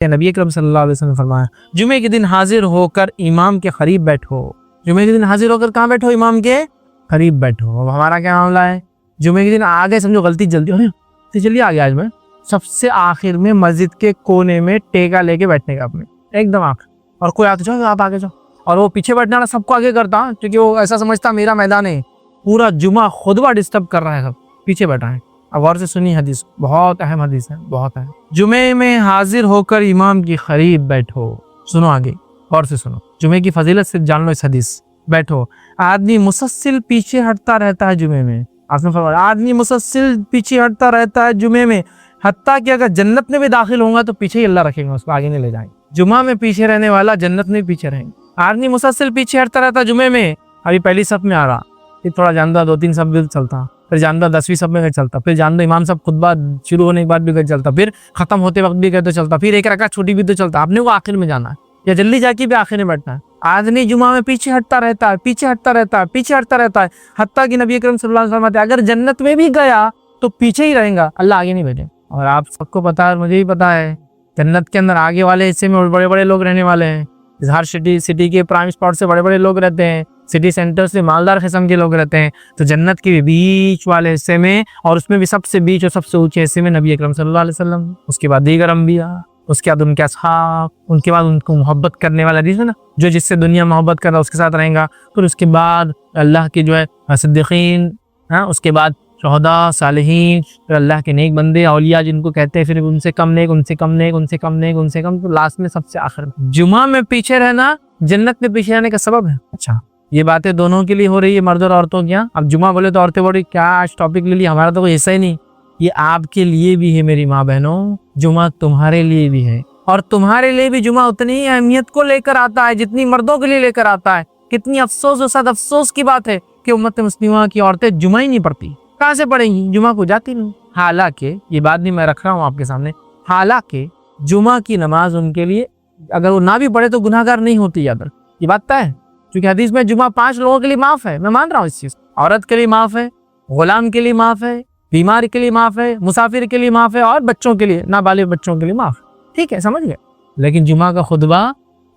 नबी अकरम सल्लल्लाहु अलैहि वसल्लम ने फरमाया, जुमे के दिन हाजिर होकर इमाम के करीब बैठो। जुमे के दिन हाजिर होकर कहाँ बैठो? इमाम के करीब बैठो। अब हमारा क्या मामला है? जुमे के दिन आगे समझो गलती जल्दी हो तो चलिए आगे, आज मैं सबसे आखिर में मस्जिद के कोने में टेका लेके बैठने का अपने एकदम आखिर, और कोई आते जाओ आप आगे जाओ, और वो पीछे बैठने वाला सबको आगे करता क्योंकि वो ऐसा समझता मेरा मैदान है, पूरा जुमा खुतबा डिस्टर्ब कर रहा है, सब पीछे बैठा है। अब गौर से सुनिए, हदीस बहुत अहम हदीस है, बहुत अहम। जुमे में हाजिर होकर इमाम की करीब बैठो। सुनो आगे, गौर से सुनो, जुमे की फजीलत से जान लो इस हदीस। बैठो, आदमी मुसलसल पीछे हटता रहता है जुमे में। आपने फरमाया आदमी मुसलसल पीछे हटता रहता है जुमे में, हत्ता कि अगर जन्नत में भी दाखिल होगा तो पीछे ही अल्लाह रखेंगे, उसको आगे नहीं ले जाएंगे। जुमा में पीछे रहने वाला जन्नत में पीछे रहेंगे। आदमी मुसलसल पीछे हटता रहता है जुमे में, अभी पहली सफ में आ रहा, फिर थोड़ा जानदा 2-3 सब भी चलता, फिर जानदा 10वीं सब में चलता, फिर जानदा इमाम सब खुतबा शुरू होने के बाद भी चलता, फिर खत्म होते वक्त भी तो चलता, फिर एक रकात छोटी भी तो चलता। आपने वो आखिर में जाना है या जल्दी जाके भी आखिर में बैठना है। आदमी जुमा में पीछे हटता रहता है, पीछे हटता रहता है, पीछे हटता रहता है, हत्ता कि नबी अकरम सल्लल्लाहु अलैहि वसल्लम अगर जन्नत में भी गया तो पीछे ही रहेगा, अल्लाह आगे नहीं भेजे। और आप सबको पता है, मुझे भी पता है, जन्नत के अंदर आगे वाले हिस्से में बड़े बड़े लोग रहने वाले हैं। हर सिटी के प्राइम स्पॉट से बड़े बड़े लोग रहते हैं, सिटी सेंटर से मालदार किस्म के लोग रहते हैं। तो जन्नत के बीच वाले हिस्से में, और उसमें भी सबसे बीच और सबसे ऊंचे हिस्से में नबी अकरम सल्लल्लाहु अलैहि वसल्लम, उसके बाद दीगर अंबिया, उसके बाद उनके असहाब, उनके बाद उनको मोहब्बत करने वाला हदीस है ना, जो जिससे दुनिया मोहब्बत कर रहा है उसके साथ रहेगा। फिर उसके बाद अल्लाह के जो है सिद्दीकीन, उसके बाद शोहदा, सालिहीन, फिर अल्लाह के नेक बंदे, औलिया जिनको कहते हैं, फिर उनसे कम नेक, उनसे कम नेक, उनसे कम नेक, उनसे कम, तो लास्ट में सबसे आखिर में। जुमा में पीछे रहना जन्नत में पीछे रहने का सबब है। अच्छा, ये बातें दोनों के लिए हो रही है, मर्द और औरतों की। अब जुमा बोले तो औरतें बोली क्या आज टॉपिक ले लिया, हमारा तो कोई हिस्सा ही नहीं। ये आपके लिए भी है मेरी माँ बहनों, जुमा तुम्हारे लिए भी है, और तुम्हारे लिए भी जुमा उतनी ही अहमियत को लेकर आता है जितनी मर्दों के लिए लेकर आता है। कितनी अफसोस और सद अफसोस की बात है कि उम्मत मुस्लिमा की औरतें जुमा ही नहीं पढ़ती। कहाँ से पढ़ेंगी, जुमा को जाती नहीं। हालांकि ये बात नहीं मैं रख रहा हूँ आपके सामने, हालांकि जुमा की नमाज उनके लिए अगर वो ना भी पढ़े तो गुनाहगार नहीं होती, याद रख, ये बात तय है। क्योंकि हदीस में जुमा 5 लोगों के लिए माफ है, मैं मान रहा हूँ इस चीज। औरत के लिए माफ है, गुलाम के लिए माफ है, बीमार के लिए माफ है, मुसाफिर के लिए माफ है, और बच्चों के लिए, नाबालिग बच्चों के लिए माफ। ठीक है, समझ गए। लेकिन जुमा का खुतबा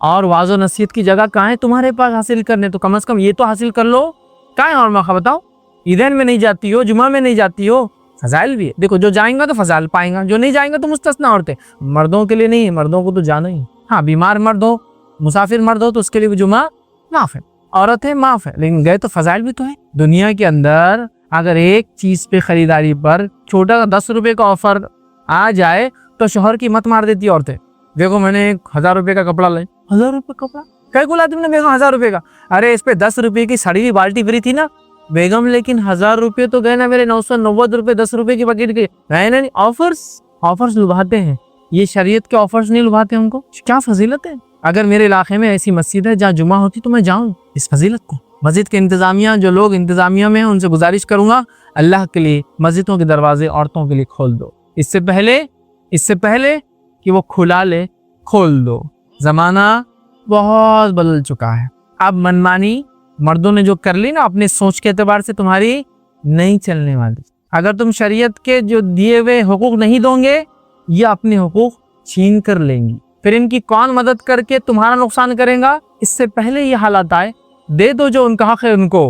और वाज़ो नसीहत की जगह कहाँ है तुम्हारे पास हासिल करने? तो कम से कम ये तो हासिल कर लो। क्या है और मौका बताओ, ईदैन में नहीं जाती हो, जुमा में नहीं जाती हो, फजाइल भी है। देखो जो जाएंगा तो फजाइल पाएंगा, जो नहीं जाएंगा तो मुस्तस्ना औरतें। मर्दों के लिए नहीं है, मर्दों को तो जाना ही। हाँ, बीमार मर्द हो, मुसाफिर मर्द हो तो उसके लिए भी जुमा माफ है, औरतें माफ है, लेकिन गए तो फजाइल भी तो है। दुनिया के अंदर अगर एक चीज पे खरीदारी पर छोटा 10 रुपए का ऑफर आ जाए तो शोहर की मत मार देती औरतें। देखो मैंने 1000 रुपए का कपड़ा ले, 1000 रुपए कपड़ा क्या बोला तुमने बेगम? 1000 रुपए का? अरे इस पे 10 रुपए की साड़ी की बाल्टी फ्री थी ना बेगम, लेकिन 1000 रुपए तो गए ना मेरे, 990 रुपए 10 रुपए की बकेट के। नहीं, ऑफर्स लुभाते हैं, ये शरीयत के ऑफर्स नहीं लुभाते हमको। क्या फजीलत है। अगर मेरे इलाके में ऐसी मस्जिद है जहाँ जुमा होती तो मैं जाऊँ इस फजीलत को। मस्जिद के इंतजामिया, जो लोग इंतजामिया में हैं, उनसे गुजारिश करूंगा अल्लाह के लिए मस्जिदों के दरवाजे औरतों के लिए खोल दो, इससे पहले कि वो खुला ले, खोल दो। जमाना बहुत बदल चुका है। अब मनमानी मर्दों ने जो कर ली ना अपने सोच के एतबार से, तुम्हारी नहीं चलने वाली। अगर तुम शरीयत के जो दिए हुए हुकूक नहीं दोगे, ये अपने हुकूक छीन कर लेंगी, फिर इनकी कौन मदद करके तुम्हारा नुकसान करेगा। इससे पहले ये हालात आए, दे दो जो उनका हक है उनको।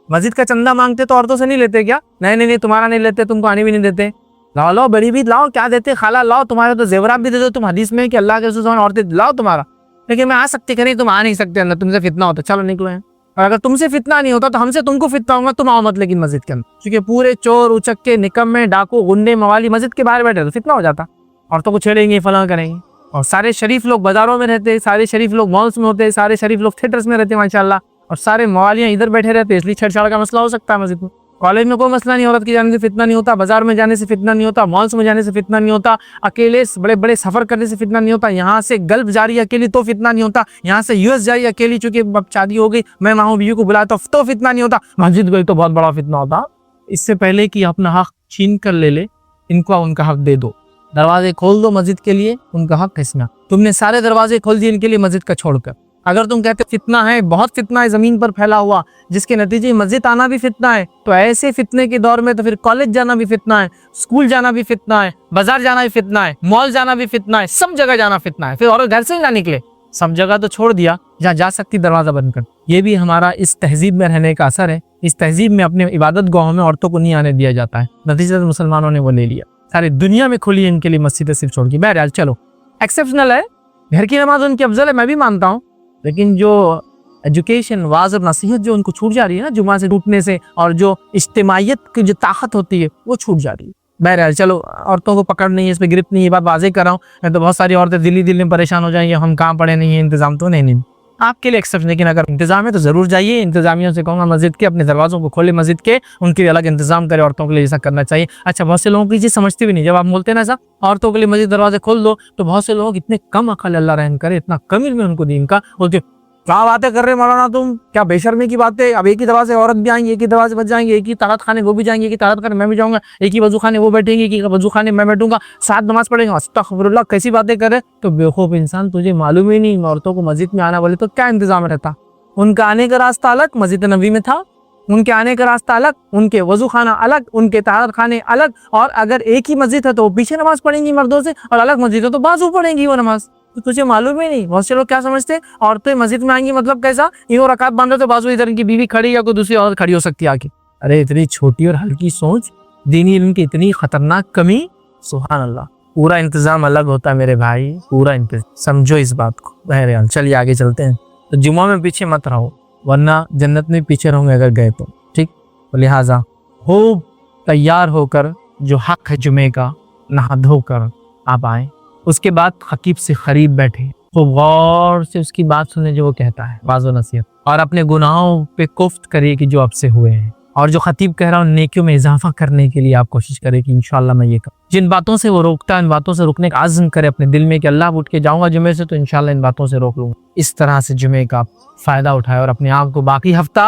मस्जिद का चंदा मांगते तो औरतों से नहीं लेते क्या? नहीं, तुम्हारा नहीं लेते, तुमको आने भी नहीं देते। लाओ बड़ी भी लाओ, क्या देते? खाला लाओ, तुम्हारे तो जेवरात भी दे दो। तुम हदीस में कि अल्लाह के रसूल औरतें लाओ तुम्हारा, लेकिन मैं आ सकती नहीं, तुम आ नहीं सकते अंदर, तुमसे फितना होता, चलो निकलो हैं। और अगर तुमसे फितना नहीं होता तो हमसे तुमको फितना होगा, तुम आओ मत लेकिन मस्जिद के अंदर, क्योंकि पूरे चोर उचक्के निकम्मे डाकू गुंडे मवाली मस्जिद के बाहर बैठे तो फितना हो जाता, औरतों को छेड़ेंगे, फलां करेंगे। और सारे शरीफ लोग बाजारों में रहते, सारे शरीफ लोग मॉल्स में होते, सारे शरीफ लोग थिएटर्स में रहते माशाल्लाह, और सारे मवालियाँ इधर बैठे रहते, इसलिए छेड़छाड़ का मसला हो सकता है मस्जिद में। कॉलेज में कोई मसला नहीं, औरत की जाने से फितना नहीं होता, बाजार में जाने से फितना नहीं होता, मॉल्स में जाने से फितना नहीं होता, अकेले बड़े बड़े सफर करने से फितना नहीं होता, यहाँ से गल्फ जा रही अकेली तो फितना नहीं होता, यहाँ से यूएस जा रही अकेली, चूंकि अब शादी हो गई, मैं माँ बीवी को बुलाता तो फितना नहीं होता, मस्जिद गई तो बहुत बड़ा फितना होता। इससे पहले कि अपना हक छीन कर ले इनको उनका हक दे दो, दरवाजे खोल दो मस्जिद के लिए, उनका हक है इसमें। तुमने सारे दरवाजे खोल दिए इनके लिए मस्जिद का छोड़कर, अगर तुम कहते फितना है, बहुत फितना है जमीन पर फैला हुआ, जिसके नतीजे मस्जिद आना भी फितना है, तो ऐसे फितने के दौर में तो फिर कॉलेज जाना भी फितना है, स्कूल जाना भी फितना है, बाजार जाना भी फितना है, मॉल जाना भी फितना है, सब जगह जाना फितना है। फिर औरत घर से ही ना निकले, सब जगह तो छोड़ दिया, जहाँ जा सकती दरवाजा बंद कर। ये भी हमारा इस तहजीब में रहने का असर है। इस तहजीब में अपने इबादत गाहों में औरतों को नहीं आने दिया जाता है, नतीजे मुसलमानों ने वो ले लिया। सारी दुनिया में खुली इनके लिए मस्जिदें सिर्फ छोड़ की। बहरहाल चलो, एक्सेप्शनल है, घर की नमाज उनकी अफजल है, मैं भी मानता हूँ, लेकिन जो एजुकेशन, वाज और नसीहत जो उनको छूट जा रही है ना जुमा से टूटने से, और जो इज्तिमाइयत की जो ताकत होती है वो छूट जा रही है। बहरहाल चलो, औरतों को पकड़ नहीं है, इस पर गिरफ्त नहीं है, बात वाज़ेह कर रहा हूँ। मैं तो बहुत सारी औरतें दिल्ली में परेशान हो जाएंगी, हम कहाँ पढ़े नहीं है, इंतजाम तो नहीं। आपके लिए एक्सेप्शन, लेकिन अगर इंतजाम है तो जरूर जाइए। इंतजामियों से कहूँगा मस्जिद के अपने दरवाजों को खोले, मस्जिद के उनके लिए अलग इंतजाम करे, औरतों के लिए ऐसा करना चाहिए। अच्छा, बहुत से लोगों की चीज़ समझते भी नहीं, जब आप बोलते हैं ना ऐसा औरतों के लिए मस्जिद दरवाजे खोल दो, तो बहुत से लोग इतने कम अकल, अल्लाह रहम करे, इतना कम इल्म है उनको दीन का, बोलते क्या बातें कर रहे मौलाना तुम, क्या बेशर्मी की बातें। अब एक ही दरवाजे औरत भी आएंगी, एक ही दरवाजे बच जाएंगे, एक ही ताकत खाने वो भी जाएंगे, एक ही ताकत खाने मैं भी जाऊंगा, एक ही वजू खाने वो बैठेंगे, एक ही वजू खाने मैं बैठूंगा, साथ नमाज पढ़ेंगे। अस्तगफिरुल्लाह, कैसी बातें करे। तो बेवकूफ इंसान, तुझे मालूम ही नहीं औरतों को मस्जिद में आना बोले तो क्या इंतजाम रहता। उनका आने का रास्ता अलग मस्जिद नबी में था, उनके आने का रास्ता अलग, उनके वजू खाना अलग, उनके ताकत खाने अलग। और अगर एक ही मस्जिद है तो पीछे नमाज पढ़ेंगी मर्दों से, और अलग मस्जिद है तो बाजू पढ़ेंगी वो नमाज। तो तुझे मालूम ही नहीं। बहुत से लोग क्या समझते, औरतें मस्जिद में आएंगी मतलब कैसा, यूं रकात बांध रहे तो बाजू इधर इनकी बीवी खड़ी या कोई दूसरी औरत खड़ी हो सकती है आके। अरे इतनी छोटी और हल्की सोच, दीनी इल्म की इतनी खतरनाक कमी, सुभान अल्लाह। पूरा इंतजाम अलग होता है मेरे भाई, पूरा इंतजाम, समझो इस बात को। बहरहाल चलिए आगे चलते हैं। तो जुमा में पीछे मत रहो, वरना जन्नत में पीछे रहोगे अगर गए तो, ठीक। तो लिहाजा खूब तैयार होकर, जो हक है जुमे का, नहा धोकर आप आए। उसके बाद खतीब से करीब बैठे, तो गौर से उसकी बात सुने जो वो कहता है, वाज़ो नसीहत, और अपने गुनाहों पे कुफ्त करिए कि जो आपसे हुए हैं, और जो खतीब कह रहा हूँ नेकियों में इजाफा करने के लिए आप कोशिश करें कि इंशाल्लाह मैं ये करूँ। जिन बातों से वो रोकता है इन बातों से रुकने का आज़म करे अपने दिल में कि अल्लाह उठ के जाऊँगा जुमे से तो इंशाल्लाह इन बातों से रोक लूँगा। इस तरह से जुमे का फ़ायदा उठाए और अपने आप को बाकी हफ्ता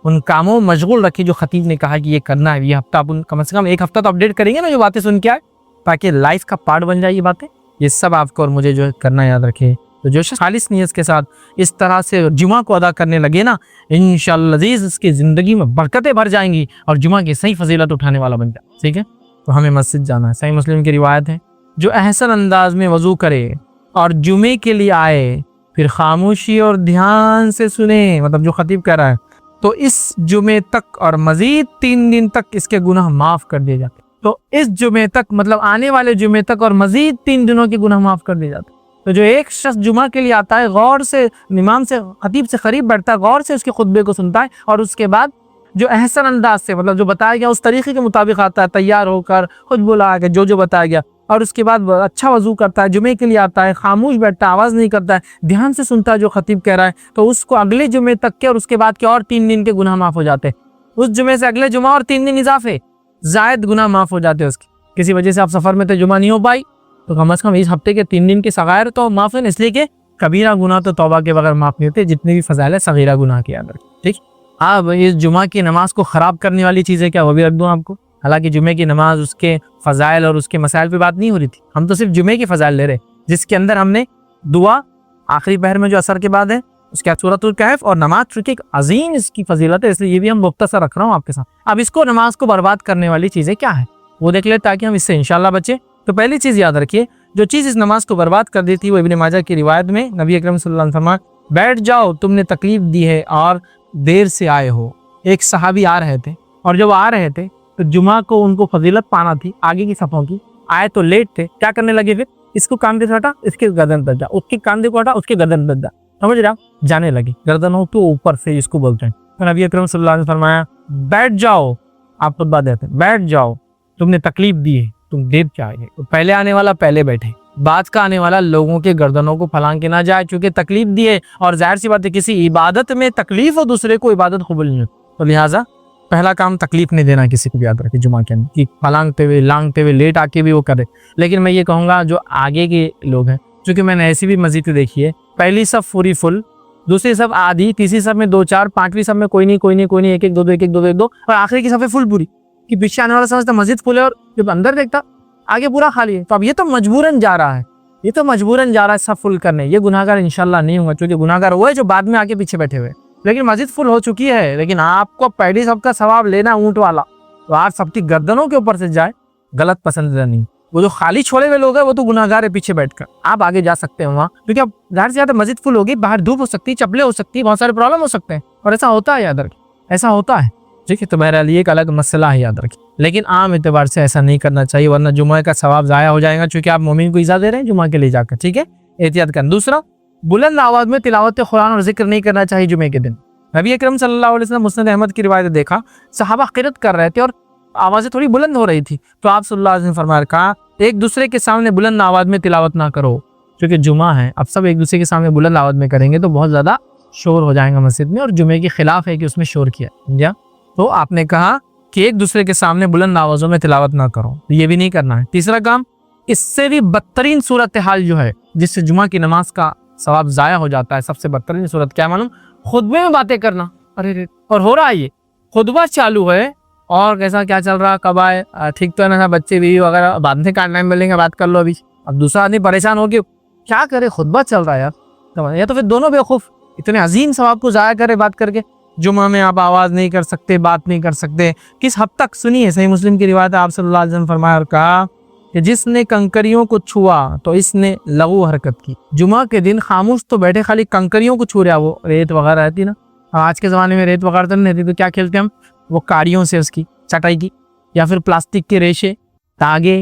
उन कामों में मशगूल रखिए जो खतीब ने कहा कि ये करना है। ये हफ्ता आप कम से कम एक हफ्ता तो अपडेट करेंगे ना जो बातें सुन के आए, ताकि लाइफ का पार्ट बन जाए ये बातें। ये सब आपको और मुझे जो करना याद रखे। तो जो खालिस नियत के साथ इस तरह से जुमा को अदा करने लगे ना, इंशाअल्लाह अज़ीज़ उसकी ज़िंदगी में बरकतें भर जाएंगी और जुमा की सही फजीलत उठाने वाला बन जाए। ठीक है, तो हमें मस्जिद जाना है। सही मुस्लिम की रिवायत है, जो अहसन अंदाज में वज़ू करे और जुमे के लिए आए, फिर खामोशी और ध्यान से सुने, मतलब जो खतीब कह रहा है, तो इस जुमे तक और मज़ीद 3 दिन तक इसके गुनाह माफ़ कर दिए जाते। तो इस जुमे तक मतलब आने वाले जुमे तक और मज़ीद 3 दिनों के गुनाह माफ़ कर दिए जाते। तो जो एक शख्स जुमा के लिए आता है, गौर से इमाम से खतीब से करीब बैठता है, गौर से उसके खुतबे को सुनता है, और उसके बाद जो अहसन अंदाज से मतलब जो बताया गया उस तरीके के मुताबिक आता है, तैयार होकर खुद बुला के जो बताया गया, और उसके बाद अच्छा वजू करता है, जुमे के लिए आता है, खामोश बैठता है, आवाज़ नहीं करता है, ध्यान से सुनता है जो खतीब कह रहा है, तो उसको अगले जुमे तक के और उसके बाद के और 3 दिन के गुनाह माफ़ हो जाते हैं। उस जुमे से अगले जुमा और 3 दिन इजाफे जायद गुनाह माफ़ हो जाते हैं उसके। किसी वजह से आप सफ़र में तो जुमा नहीं हो पाई, तो कम से कम इस हफ्ते के 3 दिन के सगायर तो माफ़ है, इसलिए कि कबीरा गुनाह तो तौबा के बगैर माफ़ नहीं होते, जितने भी फजाइल है सगीरा गुनाह के अंदर। ठीक, अब इस जुमा की नमाज को ख़राब करने वाली चीज़ें क्या, वो भी रख दूँ आपको। हालांकि जुमे की नमाज, उसके फ़जाइल और उसके मसाइल पे बात नहीं हो रही थी, हम तो सिर्फ जुमे की फ़जाइल ले रहे, जिसके अंदर हमने दुआ आखिरी पहर में जो असर के बाद है, उसके बाद सूरतुल कहफ और नमाज, चूँकि एक अजीम इसकी फजीलत है, इसलिए ये भी हम मुख्तसर रख रहा हूँ आपके साथ। अब इसको नमाज को बर्बाद करने वाली चीज़ें क्या है वो देख ले, ताकि हम इससे इंशाल्लाह बचें। तो पहली चीज़ याद रखिए, जो चीज़ इस नमाज को बर्बाद कर दी थी वो इब्न माजा की रिवायत में नबी अकरम सल्लल्लाहु अलैहि वसल्लम फरमाया, बैठ जाओ तुमने तकलीफ दी है और देर से आए हो। एक सहाबी आ रहे थे, और जब आ रहे थे तो जुमा को उनको फजीलत पाना थी आगे की सफ़ों की, आए तो लेट थे, क्या करने लगे, फिर इसको कांधे से हटा, इसके गर्दन पर जा, उसके कांधे को हटा, उसके गर्दन पर जा, समझ रहे, जाने लगे, गर्दनों के ऊपर से इसको बोलते हैं। तो नबी अकरम सल्लल्लाहु अलैहि वसल्लम फरमाया, बैठ जाओ, आप खुतबा देते हैं, बैठ जाओ, तुमने तकलीफ दी है, तुम देर क्या आए। तो पहले आने वाला पहले बैठे, बाद का आने वाला लोगों के गर्दनों को फलांग के ना जाए, चूंकि तकलीफ दी है, और जाहिर सी बात है किसी इबादत में तकलीफ हो दूसरे को इबादत कबूल नहीं होती। तो लिहाजा पहला काम तकलीफ नहीं देना किसी को, याद रखे जुमा के अंदर कि फलांगते हुए लांगते हुए लेट आके भी वो करे। लेकिन मैं ये कहूँगा जो आगे के लोग हैं, चूँकि मैंने ऐसी भी मस्जिद देखी है, पहली सब पूरी फुल, दूसरी सब आधी, तीसरी सब में 2-4, पांचवी सब में कोई नहीं, एक एक दो, और आखिरी की सफ़े फुल पूरी, कि पीछे आने वाला समझता मस्जिद फुल है और जब अंदर देखता आगे पूरा खाली है। तो अब ये तो मजबूरन जा रहा है, ये तो मजबूरन जा रहा है सब फुल करने, ये गुनाहगार इंशाल्लाह नहीं होगा, क्योंकि गुनाहगार वो है जो बाद में आके पीछे बैठे हुए। लेकिन मस्जिद फुल हो चुकी है, लेकिन आपको पहली सबका सवाब लेना ऊंट वाला, तो आज सबकी गर्दनों के ऊपर से जाए, गलत पसंदीदा नहीं। वो जो खाली छोड़े हुए लोग हैं वो तो गुनाहगार है पीछे बैठकर, आप आगे जा सकते हैं वहाँ, क्योंकि अब जाहिर से ज्यादा मस्जिद फुल होगी, बाहर धूप हो सकती है, चपले हो सकती है, बहुत सारे प्रॉब्लम हो सकते हैं, और ऐसा होता है, याद रखिए ऐसा होता है। ठीक है, तो बहरहाल ये एक अलग मसला है, याद रखिए। लेकिन आम एतबार से ऐसा नहीं करना चाहिए, वरना जुम्मे का सवाब ज़ाया हो जाएगा, क्योंकि आप मोमिन को इज़ा दे रहे हैं जुम्मे के लिए जाकर। ठीक है, एहतियात करना। दूसरा, बुलंद आवाज़ में तिलावत कुरान और जिक्र नहीं करना चाहिए जुम्मे के दिन। नबी अकरम सल्लल्लाहु अलैहि वसल्लम मुस्नद अहमद की रिवायत देखा, सहाबा क़िरात कर रहे थे और आवाज़ें थोड़ी बुलंद हो रही थी, तो आप सल्लल्लाहु अलैहि वसल्लम फरमाया, कहा एक दूसरे के सामने बुलंद आवाज़ में तिलावत ना करो, क्योंकि जुम्मा है, अब सब एक दूसरे के सामने बुलंद आवाज़ में करेंगे तो बहुत ज़्यादा शोर हो जाएगा मस्जिद में, और जुम्मे के खिलाफ है कि उसमें शोर किया। समझा? तो आपने कहा कि एक दूसरे के सामने बुलंद आवाज़ों में तिलावत ना करो, तो ये भी नहीं करना है। तीसरा काम, इससे भी बदतरीन सूरत हाल जो है जिससे जुम्मा की नमाज का सवाब ज़ाया हो जाता है, सबसे बदतरीन सूरत क्या मालूम? खुतबे में बातें करना। अरे और हो रहा है ये, खुतबा चालू है और कैसा क्या चल रहा, कब आए, ठीक तो है ना, बच्चे बीवी वगैरह बाद में काटना मिलेंगे, बात कर लो अभी। अब दूसरा आदमी परेशान हो गया, क्या करे, खुतबा चल रहा है यार, या तो फिर दोनों बेवकूफ़ इतने अजीम सवाब को ज़ाया करे बात करके। जुम्मा में आप आवाज़ नहीं कर सकते, बात नहीं कर सकते, किस हद तक? सुनिए, सही मुस्लिम की रिवायत, आप सल्लल्लाहु अलैहि वसल्लम फरमाया और कहा कि जिसने कंकरियों को छुआ तो इसने लघु हरकत की। जुम्मा के दिन खामोश तो बैठे, खाली कंकरियों को छू रहा, वो रेत वगैरह रहती ना, आज के ज़माने में रेत वगैरह तो नहीं रहती, तो क्या खेलते हम, वो काड़ियों से उसकी चटाई की, या फिर प्लास्टिक के रेशे, तागे,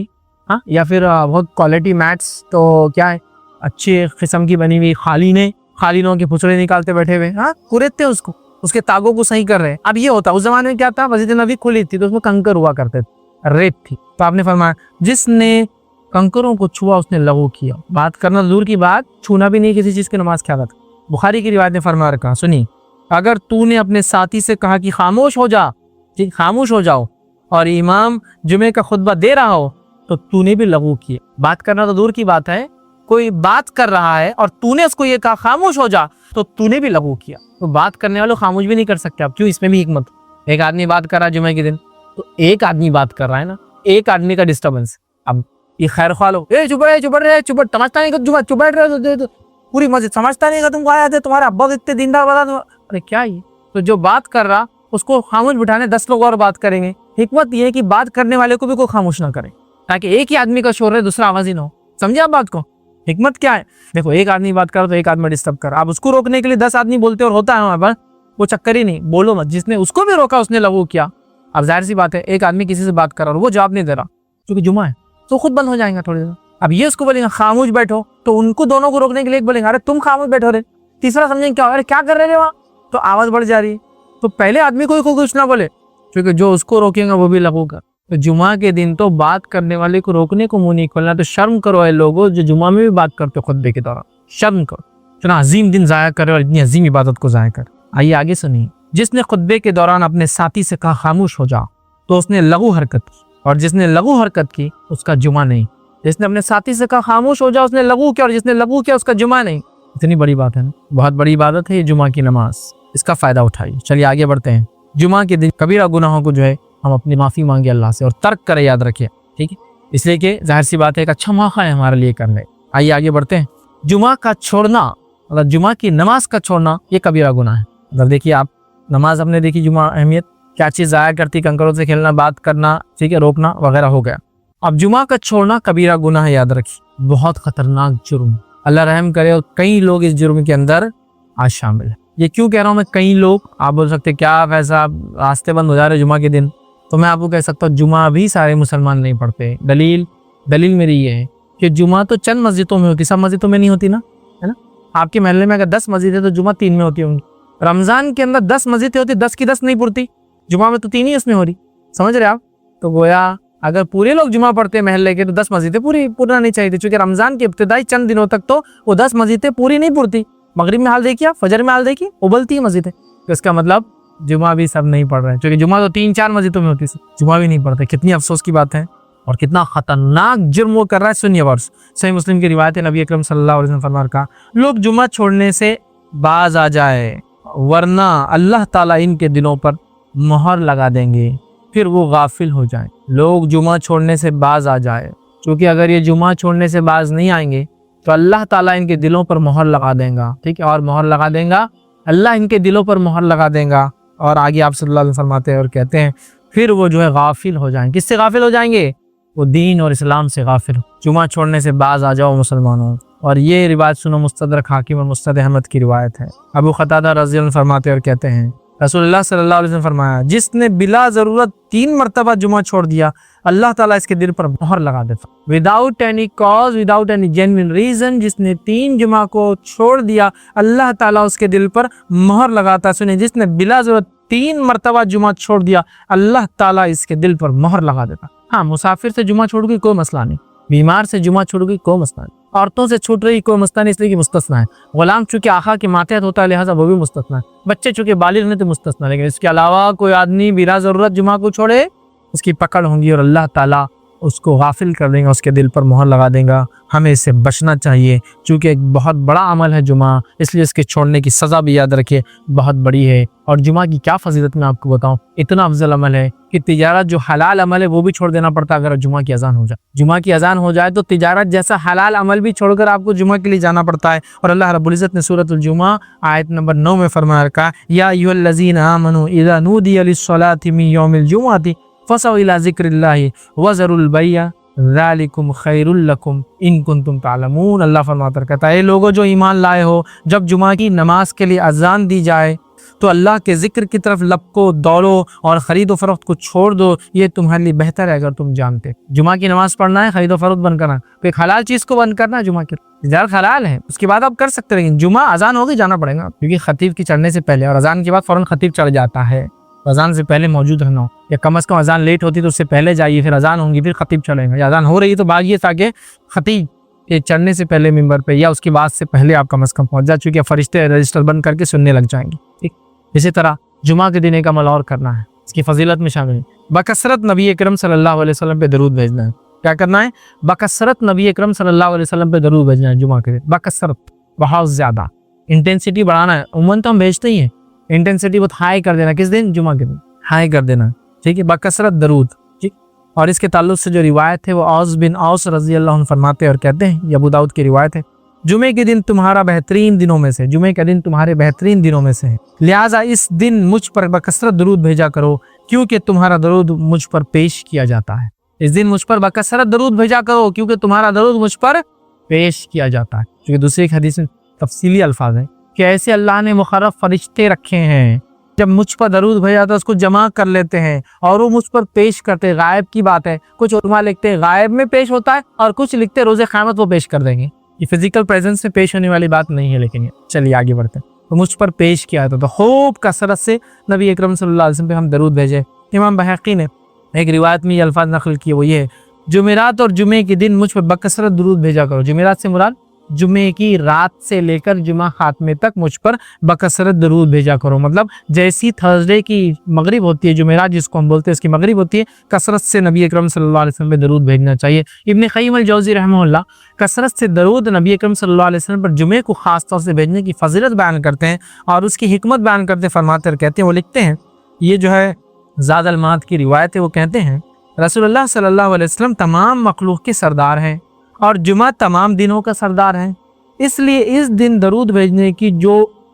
हाँ, या फिर बहुत क्वालिटी मैट्स, तो क्या है, अच्छी किस्म की बनी हुई खालीनों के फुसड़े निकालते बैठे हुए, हाँ, कुरेदते उसको, उसके तागों को सही कर रहे हैं। अब ये होता, उस जमाने में क्या था, मस्जिद नबी खुली थी तो उसमें कंकर हुआ करते थे, रेत थी, तो आपने फरमाया जिसने कंकरों को छुआ उसने लघु किया। बात करना दूर की बात, छूना भी नहीं किसी चीज़ की नमाज क्या था। बुखारी की रिवायत ने फरमाया, कहा सुनिए, अगर तूने अपने साथी से कहा कि खामोश हो जा, जी खामोश हो जाओ, और इमाम जुमे का खुतबा दे रहा हो, तो तूने भी लघु किया। बात करना तो दूर की बात है, कोई बात कर रहा है और तूने उसको ये कहा खामोश हो जा, तो तूने भी लघु किया। तो बात करने वाले खामोश भी नहीं कर सकते आप, क्यों? इसमें भी हिकमत। एक आदमी बात कर रहा है जुमे के दिन, तो एक आदमी बात कर रहा है ना, एक आदमी का डिस्टर्बेंस, अब ये खैर ख्वाह लो, चुप रहे, समझता नहीं, चुप रहे, पूरी मस्जिद समझता नहीं, तुमको आया थे, तुम्हारे अब्बा इतने दीनदार बता, अरे क्या ये? तो जो बात कर रहा उसको खामोश बिठाने 10 लोग और बात करेंगे। हिकमत ये है कि बात करने वाले को भी कोई खामोश ना करे, ताकि एक ही आदमी का शोर है, दूसरा आवाज ही ना हो। समझे आप बात को? हिकमत क्या है? देखो, एक आदमी बात कर तो एक आदमी डिस्टर्ब कर, आप उसको रोकने के लिए 10 आदमी बोलते और होता है हमारे पास, वो चक्कर ही नहीं, बोलो मत। जिसने उसको भी रोका उसने लघु किया। अब जाहिर सी बात है, एक आदमी किसी से बात कर रहा और वो जवाब नहीं दे रहा, क्योंकि जुमा है, तो खुद बंद हो जाएगा थोड़ी देर। अब ये उसको बोलेंगे खामोश बैठो, तो उनको दोनों को रोकने के लिए बोलेंगे अरे तुम खामोश बैठो रे। तीसरा समझेंगे क्या, अरे क्या कर रहे थे वहाँ, तो आवाज बढ़ जा रही है। तो पहले आदमी को कुछ ना बोले, क्योंकि जो उसको रोकेंगे वो भी लघु कर। तो जुमा के दिन तो बात करने वाले को रोकने को मुंह नहीं खोलना। तो शर्म करो है लोगों जो जुमा में भी बात करते हो खुतबे के दौरान, शर्म करो। इतना अजीम दिन जाया करे और इतनी अजीम इबादत को जाया कर। आइए आगे सुनिए। जिसने खुतबे के दौरान अपने साथी से कहा खामोश हो जा, तो उसने लघु हरकत की, और जिसने लघु हरकत की उसका जुमा नहीं। जिसने अपने साथी से कहा खामोश हो जा उसने लघु किया, और जिसने लघु किया उसका जुमा नहीं। इतनी बड़ी बात है ना, बहुत बड़ी इबादत है ये जुमा की नमाज, इसका फायदा उठाइए। चलिए आगे बढ़ते हैं। जुमा के दिन कबीरा गुनाहों को जो है हम अपनी माफ़ी मांगे अल्लाह से और तर्क करें, याद रखिए, ठीक है। इसलिए कि जाहिर सी बात है एक अच्छा मौका है हमारे लिए करने। आइए आगे बढ़ते हैं। जुमा का छोड़ना, मतलब जुमा की नमाज का छोड़ना, ये कबीरा गुनाह है। मतलब देखिए आप नमाज हमने देखी, जुमा अहमियत क्या चीज़ ज़ाया करती, कंकरों से खेलना, बात करना, ठीक है, रोकना वगैरह हो गया। अब जुमा का छोड़ना कबीरा गुनाह है, याद रखिए, बहुत खतरनाक जुर्म। अल्लाह रहम करे और कई लोग इस जुर्म के अंदर आज शामिल है। ये क्यों कह रहा हूँ मैं कई लोग? आप बोल सकते क्या वैसा रास्ते बंद हो जा रहे जुमा के दिन, तो मैं आपको कह सकता हूँ जुमा भी सारे मुसलमान नहीं पढ़ते। दलील मेरी ये है कि जुमा तो चंद मस्जिदों में होती, सब मस्जिदों में नहीं होती ना, है ना। आपके महल्ले में अगर 10 मस्जिद है तो जुमा 3 में होती होंगी। रमजान के अंदर 10 मस्जिदें होती, 10 की 10 नहीं पुरती, जुमा में तो 3 ही उसमें हो रही। समझ रहे आप? तो गोया अगर पूरे लोग जुमा पढ़ते महल्ले के तो 10 मस्जिदें पूरा नहीं चाहिए, क्योंकि रमजान के इब्तिदाई चंद दिनों तक तो वो 10 मस्जिदें पूरी नहीं पुरती। मगरिब में हाल देखिए, फजर में हाल देखिए, उबलती है मस्जिदें। तो इसका मतलब जुमा भी सब नहीं पढ़ रहे हैं, क्योंकि जुमा तो 3-4 मस्जिदों में होती है, जुमा भी नहीं पढ़ते। कितनी अफसोस की बात है और कितना खतरनाक जुर्म वो कर रहा है। सुनिए वर्ष, सही मुस्लिम की रिवायत है, नबी अकरम सल्लल्लाहु अलैहि वसल्लम फरमाया का लोग जुमा छोड़ने से बाज आ जाए, वरना अल्लाह ताला इनके दिलों पर मोहर लगा देंगे, फिर वो गाफिल हो जाए। लोग जुमा छोड़ने से बाज आ जाए, क्योंकि अगर ये जुमा छोड़ने से बाज नहीं आएंगे तो अल्लाह ताला इनके दिलों पर मोहर लगा देगा, ठीक है, और मोहर लगा देगा, अल्लाह इनके दिलों पर मोहर लगा देगा। और आगे आप सल्लल्लाहु अलैहि वसल्लम फरमाते हैं और कहते हैं फिर वो जो है गाफिल हो जाएंगे। किससे गाफिल हो जाएंगे? वो दीन और इस्लाम से गाफिल। जुमा छोड़ने से बाज आ जाओ मुसलमानों। और ये रिवायत सुनो, मुस्तदरक हाकिम और मुस्तद अहमद की रिवायत है। अबू क़तादा रज़ी अल्लाह फरमाते हैं और कहते हैं रसूलुल्लाह सल्लल्लाहु अलैहि वसल्लम फरमाया, जिसने बिला ज़रूरत 3 मरतबा जुमा छोड़ दिया, अल्लाह ताला इसके दिल पर मोहर लगा देता। Without any cause, without any genuine reason, जिसने 3 जुमा को छोड़ दिया, अल्लाह ताला उसके दिल पर मोहर लगाता। सुनिए, जिसने बिला ज़रूरत 3 मरतबा जुमा छोड़ दिया, अल्लाह ताला इसके दिल पर मोहर लगा देता। हाँ, मुसाफिर से जुमा छोड़ गई कोई मसला नहीं, बीमार से जुमा छोड़ गई कोई मसला नहीं, औरतों से छूट रही कोई मसला नहीं, इसलिए कि मुस्तस्ना है। गुलाम चूंकि आखा के मातहत होता है लिहाजा वो भी मुस्तस्ना है। बच्चे चूंकि बालिग नहीं तो मुस्तस्ना। लेकिन इसके अलावा कोई आदमी बिला ज़रूरत जुमा को छोड़े, उसकी पकड़ होंगी और अल्लाह ताला उसको गाफिल कर देगा, उसके दिल पर मोहर लगा देगा। हमें इससे बचना चाहिए, चूँकि एक बहुत बड़ा अमल है जुमा, इसलिए इसके छोड़ने की सज़ा भी याद रखिए, बहुत बड़ी है। और जुमा की क्या फजीलत मैं आपको बताऊं, इतना अफजल अमल है कि तिजारत जो हलाल अमल है वो भी छोड़ देना पड़ता है अगर जुमा की अजान हो जाए। जुमा की अजान हो जाए तो तिजारत जैसा हलाल अमल भी छोड़कर आपको जुमा के लिए जाना पड़ता है। और अल्लाह रब्बुल इज़्ज़त ने सूरतुल जुमा आयत नंबर 9 में फरमाया रखा, या अय्युहल्लज़ीना आमनू इज़ा नूदिया लिस्सलाति मिन यौमिल जुमुअति फसअू इला ज़िक्रिल्लाहि वज़रुल बैअ ज़ालिकुम खैरुल लकुम इन कुंतुम तालमून। अल्लाह फरमाता कहता है, लोगों जो ईमान लाए हो, जब जुमा की नमाज के लिए अजान दी जाए तो अल्लाह के जिक्र की तरफ लपको, दौड़ो और ख़रीद व फरोख्त को छोड़ दो, ये तुम्हारे लिए बेहतर है अगर तुम जानते। जुमा की नमाज पढ़ना है, खरीद व फरोख्त बंद करना, तो एक हलाल चीज़ को बंद करना है। जुमा की तिजारत हलाल है, उसके बाद आप कर सकते, लेकिन जुमा अजान होगी जाना पड़ेगा, क्योंकि खतीब की चढ़ने से पहले और अजान के बाद फ़ौरन खतीब चढ़ जाता है। अजान से पहले मौजूद रहना हो, या कम अज़ कम अजान लेट होती तो उससे पहले जाइए, फिर अजान होंगी फिर खतीब चढ़ेंगे, या अजान हो रही है तो भागिए ताकि खतीब के चढ़ने से पहले मिंबर पे या उसकी बात से पहले आप कम अज़ कम पहुँच जाए, चूँकि फरिश्ते रजिस्टर बंद करके सुनने लग जाएंगे। ठीक, इसी तरह जुमा के दिन एक अमल और करना है, इसकी फजीलत में शामिल है, बकसरत नबी अकरम सल्लल्लाहु अलैहि वसल्लम पे दरूद भेजना है। क्या करना है? बकसरत नबी अकरम सल्लल्लाहु अलैहि वसल्लम पे दरूद भेजना है जुमा के दिन। बकसरत, बहुत ज़्यादा, इंटेंसिटी बढ़ाना है। उम्मन तो हम भेजते ही हैं, इंटेंसिटी बहुत हाई कर देना। किस दिन? जुमा के दिन हाई कर देना, ठीक है, बकसरत दरूद। ठीक, और इसके ताल्लुक से जो रिवायत है वो औस बिन औस रज़ी अल्लाह अन्हु फरमाते हैं और कहते हैं, ये अबू दाऊद की रिवायत है, जुमे के दिन तुम्हारा बेहतरीन दिनों में से, जुमे का दिन तुम्हारे बेहतरीन दिनों में से है, लिहाजा इस दिन मुझ पर बकसरत दरूद भेजा करो, क्योंकि तुम्हारा दरूद मुझ पर पेश किया जाता है। इस दिन मुझ पर बकसरत दरूद भेजा करो, क्योंकि तुम्हारा दरूद मुझ पर पेश किया जाता है। क्योंकि दूसरी एक हदीस में तफसीली अल्फाज है कि ऐसे अल्लाह ने मुखर्रफ फरिश्ते रखे हैं, जब मुझ पर दरूद भेजा तो उसको जमा कर लेते हैं और वो मुझ पर पेश करते हैं। गायब की बात है, कुछ उलमा लिखते हैं गायब में पेश होता है और कुछ लिखते हैं रोज़े क़यामत वो पेश कर देंगे। ये फिजिकल प्रेजेंस में पेश होने वाली बात नहीं है, लेकिन चलिए आगे बढ़ते हैं। तो मुझ पर पेश किया था, तो खूब कसरत से नबी अकरम सल्लल्लाहु अलैहि वसल्लम पे हम दरूद भेजे। इमाम बहक़ी ने एक रिवायत में ये अल्फाज नकल किए, वो ये है, जुमेरात और जुमे के दिन मुझ पर बकसरत दरूद भेजा करो। जुमेरात से मुराद जुमे की रात से लेकर जुमा खात्मे तक मुझ पर बकसरत दरूद भेजा करो। मतलब जैसी थर्सडे की मगरिब होती है, जुमेरात जिसको हम बोलते हैं, इसकी मगरिब होती है, कसरत से नबी अकरम सल्लल्लाहु अलैहि वसल्लम पे दरूद भेजना चाहिए। इब्न क़य्यिम अल-जौज़ी रहमहुल्लाह कसरत से दरूद नबी अकरम सल्लल्लाहु अलैहि वसल्लम पर जुमे को ख़ास तौर से भेजने की फजीलत बयान करते हैं और उसकी हिकमत बयान करते फरमाते और कहते हैं, वो लिखते हैं, ये जो है ज़ादुल माद की रिवायत है, वो कहते हैं रसूलुल्लाह सल्लल्लाहु अलैहि वसल्लम तमाम मखलूक के सरदार हैं और जुमा तमाम दिनों का सरदार है, इसलिए इस दिन दरूद भेजने की जो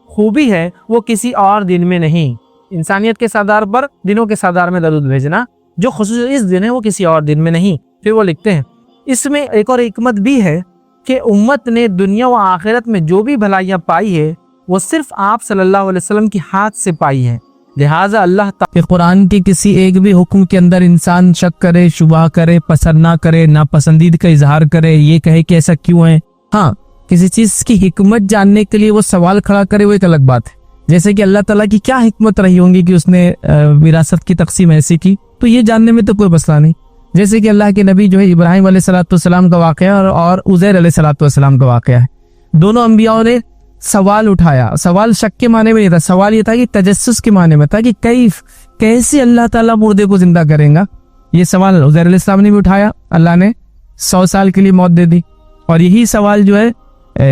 खूबी है वो किसी और दिन में नहीं। इंसानियत के सरदार पर, दिनों के सरदार में दरूद भेजना जो खुसूस इस दिन है वो किसी और दिन में नहीं। फिर वो लिखते हैं, इसमें एक और हिकमत भी है कि उम्मत ने दुनिया व आखिरत में जो भी भलाइयाँ पाई है वो सिर्फ आप सल्लल्लाहु अलैहि वसल्लम की हाथ से पाई है। लिहाजा अल्लाह ताला कुरान के किसी एक भी हुक्म के अंदर इंसान शक करे, शुबहा करे, पसंद ना करे, नापसंदीद का इजहार करे, ये कहे कि ऐसा क्यों है, हाँ किसी चीज की हिकमत जानने के लिए वो सवाल खड़ा करे, वो एक अलग बात है। जैसे कि अल्लाह ताला की क्या हिकमत रही होंगी कि उसने विरासत की तकसीम ऐसी की, तो ये जानने में तो कोई मसला नहीं। जैसे कि अल्लाह के नबी जो है इब्राहिम अलैहिस्सलाम का वाक़या और उज़ैर अलैहिस्सलाम का वाक़या है, दोनों अंबियाओं ने सवाल उठाया। सवाल शक के माने में नहीं था, सवाल ये था कि तजस्सुस के माने में था कि कैसे अल्लाह ताला मुर्दे को जिंदा करेगा। ये सवाल उज़ैर अलैहिस्सलाम ने भी उठाया, अल्लाह ने 100 साल के लिए मौत दे दी। और यही सवाल जो है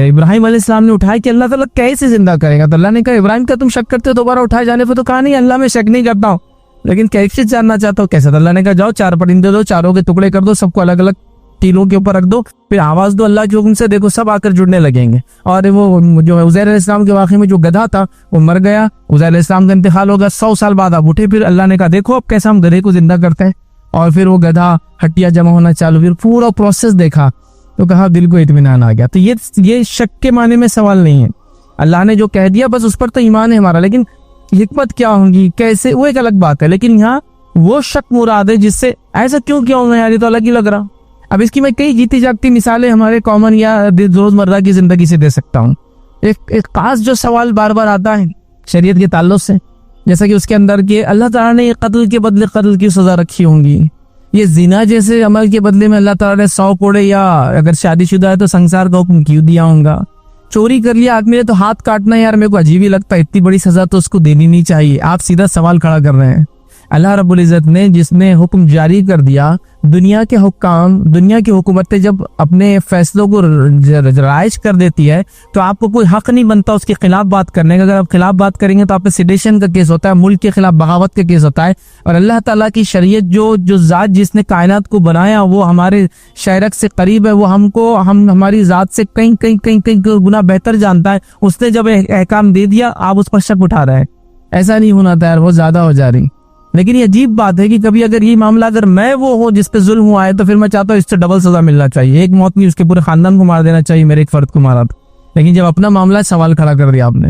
इब्राहिम अलैहिस्सलाम ने उठाया कि अल्लाह ताला कैसे जिंदा करेगा। तो अल्लाह ने कहा, इब्राहिम का तुम शक करते हो दोबारा उठाए जाने पर? तो कहा नहीं, अल्लाह में शक नहीं करता हूँ, लेकिन कैसे जानना चाहता हूँ कैसे। तो अल्लाह ने कहा, जाओ 4 परिंदे दो, चारों के टुकड़े कर दो, सबको अलग अलग टीलों के ऊपर रख दो, फिर आवाज दो अल्लाह के हुक्म से, देखो सब आकर जुड़ने लगेंगे। और वो जो उज़ैर अलैहिस्सलाम के वाक़े में जो गधा था वो मर गया, उज़ैर अलैहिस्सलाम का इंतकाल होगा, 100 साल बाद आप उठे, फिर अल्लाह ने कहा देखो अब कैसे हम गधे को जिंदा करते हैं, और फिर वो गधा हड्डियां जमा होना चालू, फिर पूरा प्रोसेस देखा तो कहा दिल को इत्मीनान आ गया। तो ये शक के माने में सवाल नहीं है, अल्लाह ने जो कह दिया बस उस पर तो ईमान है हमारा, लेकिन हिकमत क्या होंगी कैसे वो एक अलग बात है। लेकिन यहाँ वो शक मुराद है जिससे ऐसा क्यों किया होगा यार, ये तो अलग ही लग रहा। अब इसकी मैं कई जीती जागती मिसालें हमारे कॉमन या रोजमर्रा की जिंदगी से दे सकता हूँ। एक खास जो सवाल बार बार आता है शरीयत के ताल्लुक से, जैसा कि उसके अंदर के अल्लाह ताला ने कत्ल के बदले कत्ल की सजा रखी होंगी, ये जिना जैसे अमल के बदले में अल्लाह ताला ने 100 कोड़े, या अगर शादीशुदा है तो संसार का हुक्म क्यों दिया होगा। चोरी कर लिया आदमी ने तो हाथ काटना, यार मेरे को अजीब ही लगता है, इतनी बड़ी सजा तो उसको देनी नहीं चाहिए। आप सीधा सवाल खड़ा कर रहे हैं। अल्लाह रब्बुल इज़्ज़त ने जिसने हुक्म जारी कर दिया, दुनिया के हुक्काम, दुनिया की हुकूमतें जब अपने फैसलों को राइज कर देती है तो आपको कोई हक नहीं बनता उसके खिलाफ बात करने का। अगर आप खिलाफ बात करेंगे तो आप पे सिडेशन का केस होता है, मुल्क के खिलाफ बगावत का केस होता है। और अल्लाह ताला की शरीयत जो ज़ात जिसने कायनात को बनाया वो हमारे शरक से करीब है, वो हम हमारी ज़ात से कहीं कहीं कहीं कहीं गुना बेहतर जानता है। उसने जब अहकाम दे दिया आप उस पर शक उठा रहे हैं, ऐसा नहीं होना था यार, वो ज्यादा हो जा रही। लेकिन ये अजीब बात है कि कभी अगर ये मामला अगर मैं वो हो जिस पे जुल्म हुआ है तो फिर मैं चाहता हूँ इससे डबल सजा मिलना चाहिए, एक मौत नहीं उसके पूरे खानदान को मार देना चाहिए, मेरे एक फर्द को मारा था। लेकिन जब अपना मामला सवाल खड़ा कर दिया आपने,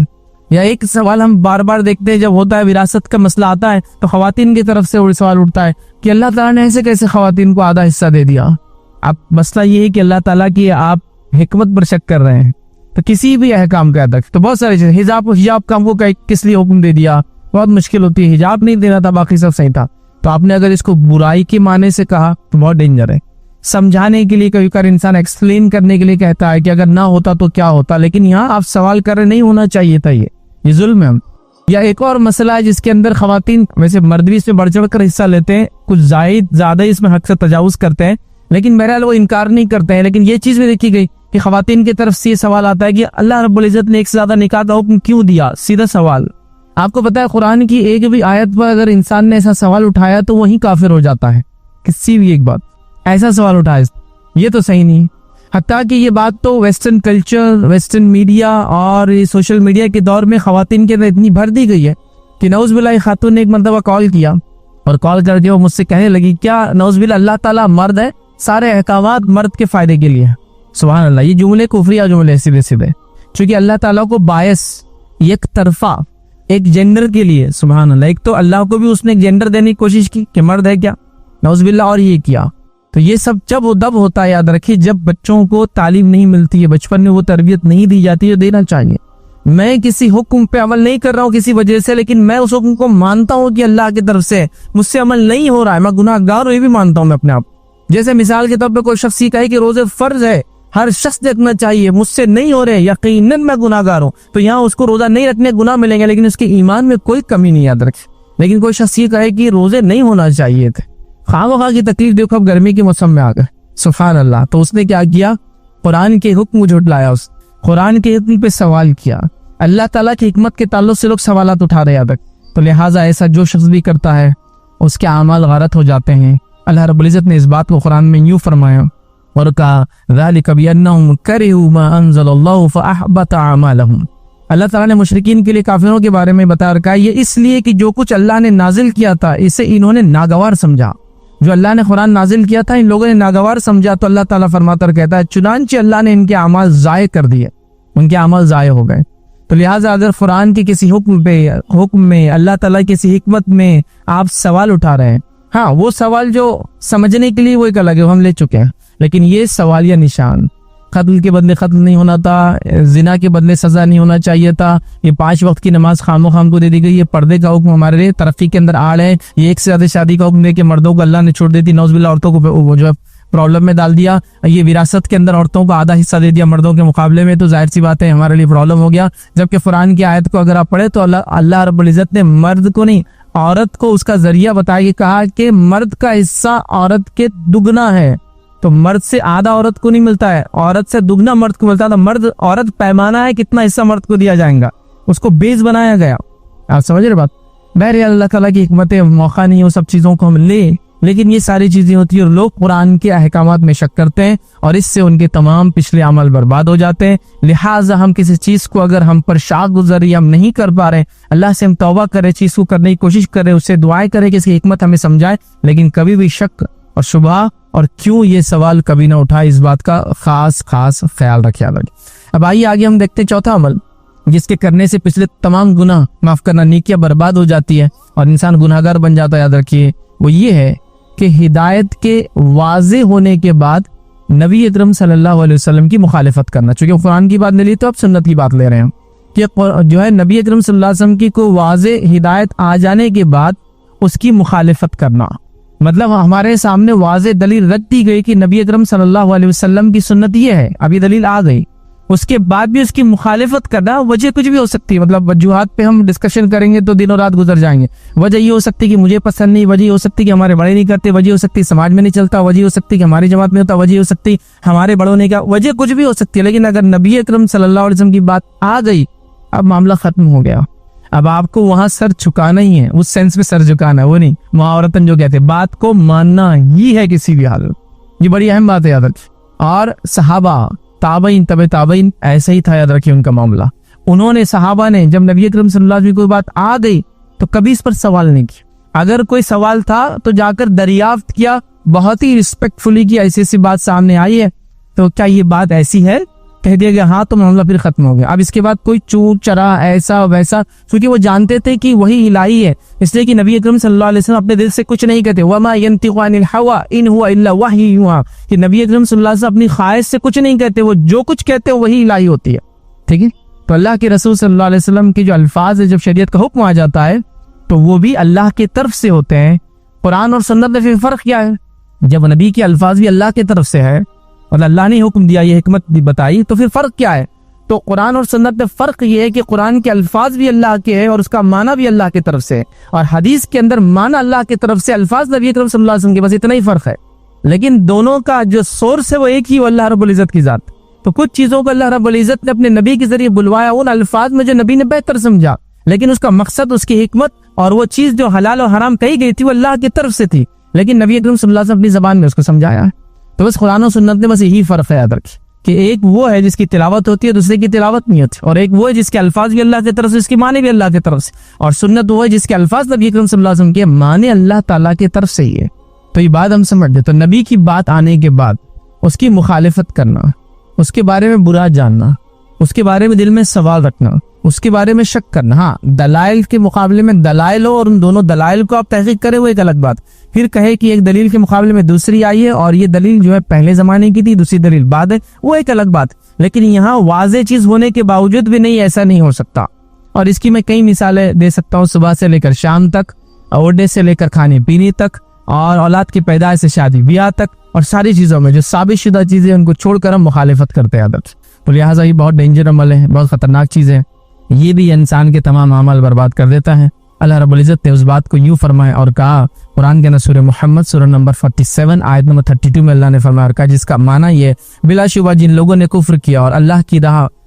या एक सवाल हम बार बार देखते हैं जब होता है विरासत का मसला आता है तो खवातीन की तरफ से सवाल उठता है कि अल्लाह ताला ने ऐसे कैसे खवातीन को आधा हिस्सा दे दिया। अब मसला ये है कि अल्लाह ताला की आप हिकमत पर शक कर रहे हैं। तो किसी भी अहकाम के अदक तो बहुत सारी चीजें, हिजाब का हमको किस लिए हुक्म दे दिया, बहुत मुश्किल होती है, हिजाब नहीं देना था बाकी सब सही था। तो आपने अगर इसको बुराई के माने से कहा तो बहुत डेंजर है। समझाने के लिए कभी कभी इंसान एक्सप्लेन करने के लिए कहता है कि अगर ना होता तो क्या होता, लेकिन यहाँ आप सवाल कर रहे नहीं होना चाहिए था, ये जुल्म है। या एक और मसला है जिसके अंदर खवातीन, वैसे मर्द भी इसमें बढ़ चढ़ कर हिस्सा लेते हैं, कुछ ज्यादा इसमें हक से तजावुज करते हैं, लेकिन बहरहाल वो इनकार नहीं करते हैं। लेकिन ये चीज भी देखी गई कि खवातीन की तरफ से ये सवाल आता है कि अल्लाह रब्बुल इज़्ज़त ने एक से ज्यादा निकाह का हुक्म क्यों दिया। सीधा सवाल, आपको पता है कुरान की एक भी आयत पर अगर इंसान ने ऐसा सवाल उठाया तो वही काफिर हो जाता है। किसी भी एक बात ऐसा सवाल उठाए, ये तो सही नहीं। हत्ता कि ये बात तो वेस्टर्न कल्चर, वेस्टर्न मीडिया और सोशल मीडिया के दौर में खवातीन के अंदर इतनी भर दी गई है कि नौज़बिल्लाह खातून ने एक मरतबा कॉल किया और कॉल करके वो मुझसे कहने लगी, क्या नौज़बिल्लाह अल्लाह ताला मर्द है, सारे अहकामात मर्द के फायदे के लिए। सुभान अल्लाह, ये जुमले कुफरिया जुमले सीधे सीधे, क्योंकि अल्लाह ताला को बायस एक तरफा एक जेंडर के लिए, सुभान अल्लाह, एक तो अल्लाह को भी उसने एक जेंडर देने की कोशिश की कि मर्द है क्या, नौज़बिल्लाह, और ये किया। तो ये सब जब दब होता है, याद रखिए, जब बच्चों को तालीम नहीं मिलती है, बचपन में वो तरबियत नहीं दी जाती है, देना चाहिए। मैं किसी हुक्म पे अमल नहीं कर रहा हूँ किसी वजह से, लेकिन मैं उस हुक्म को मानता हूँ कि अल्लाह की तरफ से, मुझसे अमल नहीं हो रहा है, मैं गुनाहगार हूँ, ये भी मानता हूँ मैं अपने आप। जैसे मिसाल के तौर पर कोई शख्स कहे कि रोजे फर्ज है, हर शख्स रखना चाहिए, मुझसे नहीं हो रहे, यकीनन मैं गुनाहगार हूँ, तो यहाँ उसको रोजा नहीं रखने गुनाह मिलेंगे, लेकिन उसके ईमान में कोई कमी नहीं, याद रखे। लेकिन कोई शख्स ये कहे कि रोजे नहीं होना चाहिए थे, खामखा की तकलीफ, देखो अब गर्मी के मौसम में आ गए, सुभान अल्लाह, तो उसने क्या किया, कुरान के हुक्म को झुटलाया, उस कुरान के हुक्म पे सवाल किया। अल्लाह ताला की हिकमत के ताल्लुक से लोग सवालात उठा रहे हैं, तो लिहाजा ऐसा जो शख्स भी करता है उसके अमाल गलत हो जाते हैं। अल्लाह रब्बुल इज़्ज़त ने इस बात को कुरान में यूं फरमाया, और कहा ज़ालिका बिअन्नहुम करिहू मा अंज़लल्लाहु फअहबता अमालहुम। अल्लाह ताला ने मुशरिकीन के लिए काफिरों के बारे में बता रखा है, ये इसलिए कि जो कुछ अल्लाह ने नाजिल किया था इसे इन्होंने नागवार समझा। जो अल्लाह ने कुरान नाजिल किया था इन लोगों ने नागवार समझा, तो अल्लाह ताला फरमाता कहता है चुनांचे अल्लाह ने इनके अमाल ज़ाय कर दिए, उनके अमाल ज़ाय हो गए। तो लिहाजा अगर कुरान के किसी हुक्म में अल्लाह ताला किसी हिकमत में आप सवाल उठा रहे हैं, हाँ वो सवाल जो समझने के लिए वो एक अलग है, हम ले चुके हैं, लेकिन ये सवाल या निशान, कत्ल के बदले कत्ल नहीं होना था, जिना के बदले सजा नहीं होना चाहिए था, ये 5 वक्त की नमाज खामोखाम को दे दी गई, ये पर्दे का हुक्म हमारे लिए तरक्की के अंदर आड़ है, ये एक से ज्यादा शादी का हुक्म दे के मर्दों को अल्लाह ने छोड़ दी थी, नौज़बिल्लाह औरतों को वो जो है प्रॉब्लम में डाल दिया, ये विरासत के अंदर औरतों को आधा हिस्सा दे दिया मर्दों के मुकाबले में, तो जाहिर सी बात है हमारे लिए प्रॉब्लम हो गया। जबकि कुरान की आयत को अगर आप पढ़े तो अल्लाह रब्बुल इज़्ज़त ने मर्द को नहीं औरत को उसका जरिया बताया, कहा कि मर्द का हिस्सा औरत के दुगना है, तो मर्द से आधा औरत को नहीं मिलता है, औरत से दुगना मर्द को मिलता है। तो मर्द औरत पैमाना है कितना हिस्सा मर्द को दिया जाएगा, उसको बेस बनाया गया। आप समझ रहे बात। बहरहाल अल्लाह ताला की हिकमत है, मौका नहीं है वो सब चीजों को हम ले, लेकिन ये सारी चीजें होती है और लोग कुरान के अहकामात में शक करते हैं और इससे उनके तमाम पिछले अमल बर्बाद हो जाते हैं। लिहाजा हम किसी चीज को अगर हम पर शाह गुजरी हम नहीं कर पा रहे, अल्लाह से हम तौबा करें, चीज को करने की कोशिश करें, उससे दुआएं करें कि इसकी हिकमत हमें समझाए, लेकिन कभी भी शक और शुबहा और क्यों ये सवाल कभी ना उठाए, इस बात का खास ख्याल रखिए। अब आइए आगे हम देखते हैं चौथा अमल जिसके करने से पिछले तमाम गुनाह माफ करना नेकियां बर्बाद हो जाती है और इंसान गुनाहगार बन जाता है। याद रखिए वो ये है कि हिदायत के वाजे होने के बाद नबी अकरम सल्लल्लाहु अलैहि वसल्लम की मुखालिफत करना। चूंकि कुरान की बात नहीं ली तो अब सुन्नत की बात ले रहे हैं कि जो है नबी अकरम सल्लल्लाहु अलैहि वसल्लम की को वाजे हिदायत आ जाने के बाद उसकी मुखालिफत करना, मतलब हमारे सामने वाजे दलील रख दी गई कि नबी अकरम सल्लल्लाहु अलैहि वसल्लम की सुन्नत ये है, अभी दलील आ गई, उसके बाद भी उसकी मुखालिफत करना, वजह कुछ भी हो सकती है। मतलब वजूहात पे हम डिस्कशन करेंगे तो दिनों रात गुजर जाएंगे। वजह ये हो सकती है कि मुझे पसंद नहीं, वजह हो सकती है कि हमारे बड़े नहीं करते, वजह हो सकती है समाज में नहीं चलता, वजह हो सकती है कि हमारी जमात में होता, वजह हो सकती है हमारे बड़ों ने कहा, वजह कुछ भी हो सकती है। लेकिन अगर नबी अकरम सल्लल्लाहु अलैहि वसल्लम की बात आ गई, अब मामला खत्म हो गया। अब आपको वहां सर झुकाना ही है, उस सेंस में सर झुकाना है, वो नहीं मुहावरतन जो कहते हैं, बात को मानना ही है किसी भी हालत। ये बड़ी अहम बात है याद रखिए। और सहाबा ताबईन तबे ताबईन ऐसे ही था, याद रखिए उनका मामला। उन्होंने सहाबा ने जब नबी अकरम सल्लल्लाहु अलैहि वसल्लम की कोई बात आ गई तो कभी इस पर सवाल नहीं किया। अगर कोई सवाल था तो जाकर दरियाफ्त किया, बहुत ही रिस्पेक्टफुली की ऐसी ऐसी बात सामने आई है तो क्या ये बात ऐसी है, कह दिया गया हाँ, तो मामला फिर खत्म हो गया। अब इसके बाद कोई चूक चरा ऐसा वैसा, क्योंकि वो जानते थे कि वही इलाही है, इसलिए कि नबी अकरम सल्लल्लाहु अलैहि वसल्लम अपने दिल से कुछ नहीं कहते। वमा यंतिकु अनिल हवा इन हुवा इल्ला वही, कि नबी अकरम सल्लल्लाहु अलैहि वसल्लम अपनी ख्वाहिश से कुछ नहीं कहते, वो जो कुछ कहते हैं वही इलाही होती है। ठीक है, तो अल्लाह के रसूल सल्लल्लाहु अलैहि वसल्लम के जो अल्फाज है, जब शरीयत का हुक्म आ जाता है तो वो भी अल्लाह की तरफ से होते हैं। कुरान और सुन्नत में फिर फर्क क्या है? जब नबी के अल्फाज भी अल्लाह की तरफ से है और अल्लाह ने हुक्म दिया, ये हिकमत भी बताई, तो फिर फर्क क्या है? तो कुरान और सुन्नत में फर्क ये है कि कुरान के अल्फाज भी अल्लाह के हैं और उसका माना भी अल्लाह की तरफ से है, और हदीस के अंदर माना अल्लाह की तरफ से, अल्फाज नबी अकरम सल्लल्लाहु अलैहि वसल्लम के, बस इतना ही फर्क है। लेकिन दोनों का जो सोर्स है वो एक ही, अल्लाह रब्बुल इज्जत की जात। तो कुछ चीजों को अल्लाह रब्बुल इज्जत ने अपने नबी के जरिए बुलवाया उन अल्फाज में जो नबी ने बेहतर समझा, लेकिन उसका मकसद, उसकी हिकमत और वो चीज जो हलाल और हराम कही गई थी वो अल्लाह की तरफ से थी, लेकिन नबी अकरम सल्लल्लाहु अलैहि वसल्लम अपनी जबान में उसको समझाया है। तो बस कुरान और सुन्नत में बस यही फर्क है याद रखिए, कि एक वो है जिसकी तिलावत होती है, दूसरे की तिलावत नहीं होती, और एक वो है जिसके अल्फाज भी अल्लाह की तरफ से, इसके माने भी अल्लाह की तरफ से, और सुन्नत वो है जिसके अल्फाज नबी अकरम सल्लल्लाहु अलैहि वसल्लम के माने अल्लाह ताला की तरफ से ही है। तो ये बात हम समझ ले। तो नबी की बात आने के बाद उसकी मुखालिफत करना, उसके बारे में बुरा जानना, उसके बारे में दिल में सवाल रखना, उसके बारे में शक करना, हाँ दलाइल के मुकाबले में दलाइल हो और उन दोनों दलाइल को आप तहकीक करें, वो एक अलग बात। फिर कहे कि एक दलील के मुकाबले में दूसरी आई है और ये दलील जो है पहले जमाने की थी, दूसरी दलील बाद है, वो एक अलग बात। लेकिन यहाँ वाज़े चीज होने के बावजूद भी नहीं, ऐसा नहीं हो सकता। और इसकी मैं कई मिसालें दे सकता हूँ, सुबह से लेकर शाम तक, ओढ़ने से लेकर खाने पीने तक, और औलाद की पैदाइश से शादी ब्याह तक, और सारी चीजों में जो साबित शुदा चीजें उनको छोड़कर हम मुखालिफत करते हैं आदत। तो लिहाजा ये बहुत डेंजर अमल है, बहुत खतरनाक चीज है, ये भी इंसान के तमाम अमल बर्बाद कर देता है। अल्लाह रब्बुल इज्जत ने उस बात को यूं फरमाया और कहा, कुरान के सूरह मुहम्मद सूरह नंबर 47 आयत नंबर 32 में अल्लाह ने फरमाया और कहा, जिसका माना ये बिलाशुबा जिन लोगों ने कुफ्र किया और अल्लाह की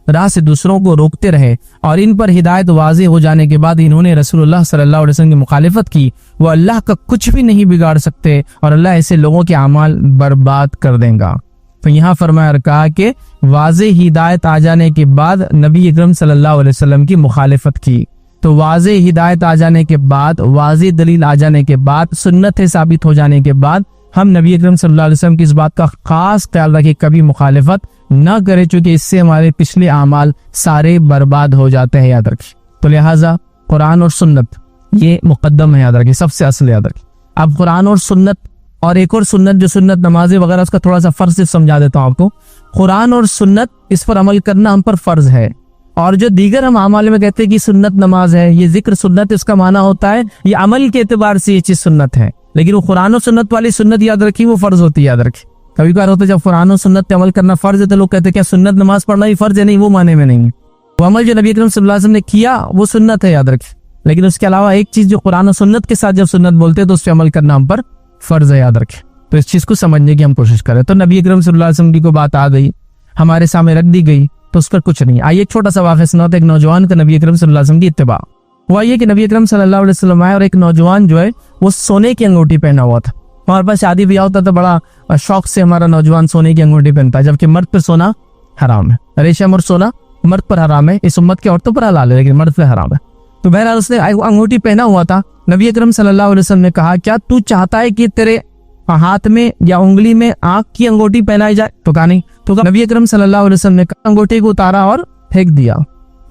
राह से दूसरों को रोकते रहे और इन पर हिदायत वाज़े हो जाने के बाद इन्होंने रसूलुल्लाह सल्लल्लाहु अलैहि वसल्लम की मुखालिफत की, वो अल्लाह का कुछ भी नहीं बिगाड़ सकते और अल्लाह ऐसे लोगों के अमाल बर्बाद कर देगा। तो यहाँ फरमाया और कहा कि वाज़े हिदायत आ जाने के बाद नबी अकरम सल्लल्लाहु अलैहि वसल्लम की मुखालिफत की। तो वाज़े हिदायत आ जाने के बाद, वाज़े दलील आ जाने के बाद, सुन्नत साबित हो जाने के बाद हम नबी अकरम सल्लल्लाहु अलैहि वसल्लम की इस बात का खास ख्याल रखें, कभी मुखालिफत न करे, चूंकि इससे हमारे पिछले आमाल सारे बर्बाद हो जाते हैं, याद रखिए। तो लिहाजा कुरान और सुन्नत ये मुकद्दम है, याद रखिए, सबसे असल याद रखिए। अब कुरान और सुन्नत और एक और सुन्नत जो सुन्नत नमाजें वगैरह, उसका थोड़ा सा फर्ज समझा देता हूँ आपको। कुरान और सुन्नत इस पर अमल करना हम पर फर्ज है, और जो दीगर हम अमाल में कहते हैं कि सुन्नत नमाज है, ये जिक्र सुन्नत, इसका माना होता है ये अमल के एतबार से ये चीज सुन्नत है, लेकिन वो कुरान और सुन्नत वाली सुन्नत याद रखिए वो फर्ज होती है, याद रखिए। कभी कभार होता है जब कुरान और सुन्नत पे अमल करना फर्ज है तो लोग कहते हैं क्या सुन्नत नमाज पढ़ना ही फर्ज है? नहीं, वो माने में नहीं। वो अमल जो नबी अकरम सल्लल्लाहु अलैहि वसल्लम ने किया वो सुन्नत है, याद रखिए। लेकिन उसके अलावा एक चीज जो कुरान और सुन्नत के साथ जब सुन्नत बोलते हैं तो उस पर अमल करना हम पर फर्ज है, याद रखें। तो इस चीज को समझने की हम कोशिश करें। तो नबी अकरम सल्लल्लाहु अलैहि वसल्लम की को बात आ गई, हमारे सामने रख दी गई, तो उस पर कुछ नहीं। आइए एक छोटा सा वाक़या सुनाते। एक नौजवान का नबी अकरम सल्लल्लाहु अलैहि वसल्लम की इत्तिबा हुआ, ये कि नबी अकरम सल्लल्लाहु अलैहि वसल्लम आए और एक नौजवान जो है वो सोने की अंगूठी पहना हुआ था, हमारे पास शादी ब्याह होता तो बड़ा शौक से हमारा नौजवान सोने की अंगूठी पहनता है, जबकि मर्द पर सोना हराम है। रेशम और सोना मर्द पर हराम है, इस उम्मत की औरतों पर हलाल है लेकिन मर्द पर हराम है। तो बहरहाल उसने अंगूठी पहना हुआ था। नबी अकरम सल्लल्लाहु अलैहि वसल्लम ने कहा, क्या तू चाहता है कि तेरे हाथ में या उंगली में आंख की अंगूठी पहनाई जाए? तो कहा नहीं। तो नबी अकरम सल्लल्लाहु अलैहि वसल्लम ने अंगूठी को उतारा और फेंक दिया।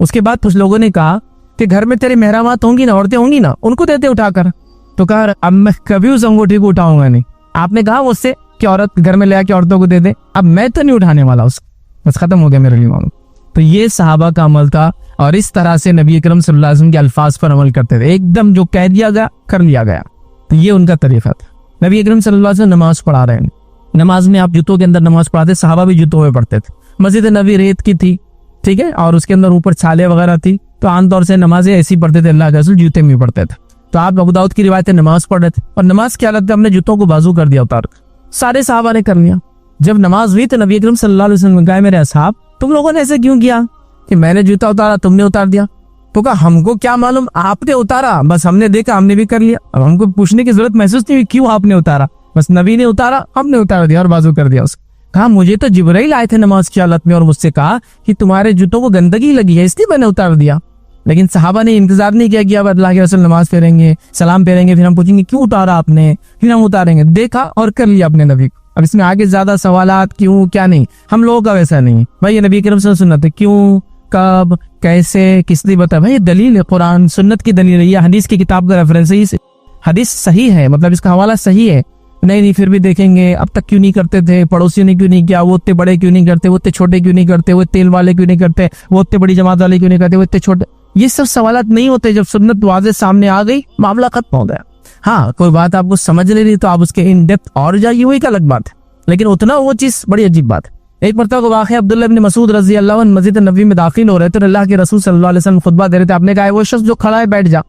उसके बाद कुछ लोगों ने कहा कि घर में तेरी मेहरामात होंगी ना, औरतें होंगी ना, उनको देते उठाकर। तो कहा अब मैं कभी उस अंगूठी को उठाऊंगा नहीं। आपने कहा मुझसे कि औरत घर में ले आके औरतों को दे दे, अब मैं तो नहीं उठाने वाला उसको, बस खत्म हो गया मेरे लिए मालूम। तो ये सहाबा का अमल था और इस तरह से नबी अकरम सल्लल्लाहु अलैहि वसल्लम के अल्फाज पर अमल करते थे, एकदम जो कह दिया गया कर लिया गया। तो ये उनका तरीका था। नबी अकरम सल्लल्लाहु अलैहि वसल्लम नमाज पढ़ा रहे हैं, नमाज में आप जूतों के अंदर नमाज पढ़ाते, सहाबा भी जूतों में पढ़ते थे। मस्जिद नबी रेत की थी, ठीक है, और उसके अंदर ऊपर छाले वगैरह थी, तो आमतौर से नमाजें ऐसी पढ़ते थे, अल्लाह के रसूल जूते में पढ़ते थे। तो आप अबू दाऊद की रिवायत नमाज पढ़ रहे थे और नमाज की हालत में हमने जूतों को बाजू कर दिया उतार, सारे सहाबा ने कर लिया। जब नमाज हुई तो नबी अकरम सल्लल्लाहु अलैहि वसल्लम ने कहा, मेरे असहाब तुम लोगों ने ऐसे क्यों किया कि मैंने जूता उतारा तुमने उतार दिया? तो कहा हमको क्या मालूम, आपने उतारा, बस हमने देखा हमने भी कर लिया, अब हमको पूछने की जरूरत महसूस नहीं हुई क्यों आपने उतारा, बस नबी ने उतारा हमने उतार दिया और बाजू कर दिया उसको। कहा मुझे तो जिब्राइल आए थे नमाज की हालत में और मुझसे कहा कि तुम्हारे जूतों को गंदगी लगी है इसलिए मैंने उतार दिया। लेकिन सहाबा ने इंतजार नहीं किया कि अब अल्लाह के रसूल नमाज फेरेंगे, सलाम फेरेंगे, फिर हम पूछेंगे क्यों उतारा आपने, फिर हम उतारेंगे। देखा और कर लिया अपने नबी को। अब इसमें आगे ज्यादा सवालात क्यों क्या नहीं, हम लोगों का वैसा नहीं भाई। ये नबी करम सुन्नत है, क्यों कब कैसे किसने बताया भाई, ये दलील है, कुरान सुन्नत की दलील है, ये हदीस की किताब का रेफरेंस है, हदीस सही है, मतलब इसका हवाला सही है। नहीं फिर भी देखेंगे अब तक क्यों नहीं करते थे, पड़ोसियों ने क्यों नहीं किया, वो इतने बड़े क्यों नहीं करते, वो इतने छोटे क्यों नहीं करते, वो तेल वाले क्यों नहीं करते, वो इतने बड़ी जमात वाले क्यों नहीं करते, वो इतने छोटे, ये सब सवालात नहीं होते। जब सुन्नत वाज़े सामने आ गई मामला खत्म हो गया। हाँ कोई बात आपको समझ नहीं रही तो आप उसके इन डेप्थ और जाइए, वही का अलग बात है, लेकिन उतना वो चीज बड़ी अजीब बात है। एक मरतबा को वाक़या अब्दुल्लाह इब्न मसूद रज़ी अल्लाह अन्हु मस्जिद नबी में दाखिल हो रहे थे, अल्लाह के रसूल सल्लल्लाहु अलैहि वसल्लम खुतबा दे रहे थे। आपने कहा वो शख्स जो खड़ा है बैठ जा,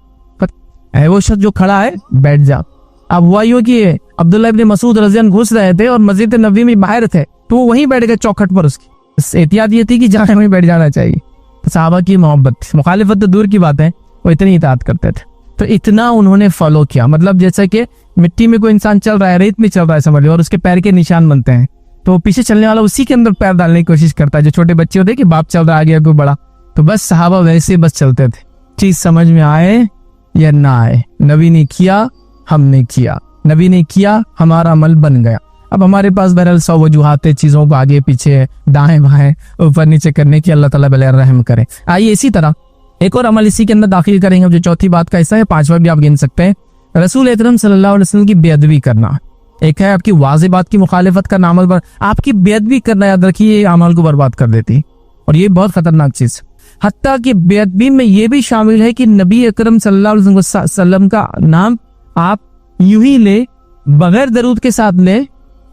वो शख्स जो खड़ा है बैठ जा। अब हुआ यूं कि अब्दुल्लाह इब्न मसूद रज़ी अल्लाह घुस रहे थे और मस्जिद नबी में बाहर थे, तो वो वहीं बैठ गए चौखट पर। उसकी एहतियात ये थी कि जहाँ वहीं बैठ जाना चाहिए। तो सहाबा की मोहब्बत थी, मुखालिफत तो दूर की बात है, वो इतनी इताअत करते थे। तो इतना उन्होंने फॉलो किया, मतलब जैसे कि मिट्टी में कोई इंसान चल रहा है, रेत में चल रहा है समझ लो, और उसके पैर के निशान बनते हैं, तो पीछे चलने वाला उसी के अंदर पैर डालने की कोशिश करता है। जो छोटे बच्चे होते हैं कि बाप चल रहा है आगे कोई बड़ा, तो बस सहाबा वैसे बस चलते थे, चीज समझ में आए या ना आए। नबी ने किया हमने किया, नबी ने किया हमारा अमल बन गया। अब हमारे पास बहरहाल 100 वजूहात है चीजों को आगे पीछे दाएं बाएं ऊपर नीचे करने की, अल्लाह ताला बले रहम करे। आइए इसी तरह एक और अमल इसी के अंदर दाखिल करेंगे, जो चौथी बात का हिस्सा है, पांचवा भी आप गिन सकते हैं। रसूल अकरम सल्लल्लाहु अलैहि वसल्लम की बेअदबी करना। एक है आपकी वाज़ेह बात की मुखालिफत करना, अमल पर आपकी बेअदबी करना, याद रखिए ये अमल को बर्बाद कर देती है और ये बहुत खतरनाक चीज। हत्ता कि बेअदबी में ये भी शामिल है कि नबी अकरम सल्लल्लाहु अलैहि वसल्लम का नाम आप यूं ही ले, बगैर दरूद के साथ ले,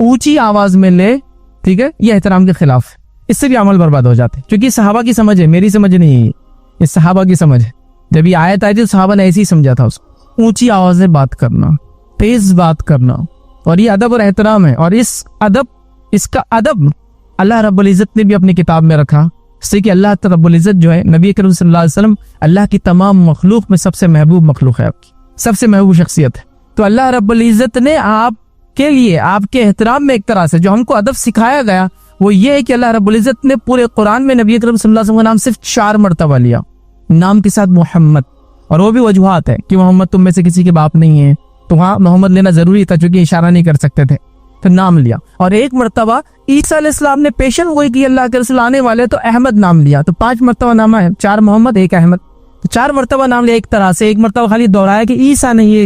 ऊंची आवाज में ले, ठीक है, ये एहतराम के खिलाफ है, इससे भी अमल बर्बाद हो जाते हैं। क्योंकि सहाबा की समझ है, मेरी समझ नहीं है, ये सहाबा की समझ है। जब ये आयत आई थी तो सहाबा ने ऐसे ही समझा था उसको, ऊंची आवाज में बात करना, तेज बात करना, और ये अदब और एहतराम है। और इस अदब, इसका अदब अल्लाह रब्बुल इज्जत ने भी अपनी किताब में रखा, इससे कि अल्लाह रब्बुल इज्जत जो है, नबी करीम सल्लल्लाहु अलैहि वसल्लम अल्लाह की तमाम मखलूक में सबसे महबूब मखलूक है, आपकी सबसे महबूब शख्सियत है। तो अल्लाह रब्बुल इज्जत ने आपके लिए, आपके एहतराम में एक तरह से जो हमको अदब सिखाया गया वो ये है कि अल्लाह रब्बुल इज्जत ने पूरे कुरान में नबी करीम सल्लल्लाहु अलैहि वसल्लम का नाम सिर्फ 4 मरतबा लिया, नाम के साथ मोहम्मद, और वो भी वजूहात है कि मोहम्मद तुम में से किसी के बाप नहीं है, तो हाँ मोहम्मद लेना जरूरी था क्योंकि इशारा नहीं कर सकते थे, तो नाम लिया। और एक मरतबा ईसा अलैहिस्सलाम ने पेशन गोई की अल्लाह के रसूल आने वाले, तो अहमद नाम लिया, तो 5 मरतबा नाम है, 4 मोहम्मद 1 अहमद, तो 4 मरतबा नाम लिया। एक तरह से एक मरतबा खाली दोहराया कि ईसा ने ये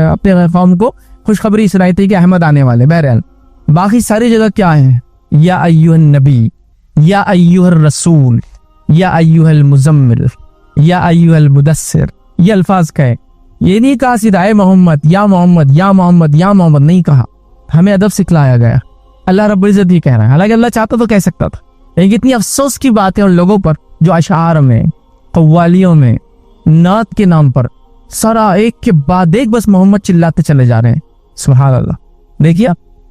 अपने कौम को खुशखबरी सुनाई थी कि अहमद आने वाले। बहरहाल बाकी सारी जगह क्या है, या अय्युहन नबी, या अय्युहर रसूल, या अय्युहल मुजम्मिल, या अय्युहल मुदस्सिर, ये अल्फाज कहे, ये नहीं कहा सीधा ए मोहम्मद या मोहम्मद या मोहम्मद या मोहम्मद, नहीं कहा, हमें अदब सिखलाया गया। अल्लाह रब्बुल इज्जत ही कह रहा है, हालांकि अल्लाह चाहता तो कह सकता था, लेकिन इतनी अफसोस की बात है उन लोगों पर जो अशार में, कव्वालियों में, नात के नाम पर सारा एक के बाद एक बस मोहम्मद चिल्लाते चले जा रहे हैं। सुभान अल्लाह, देखिए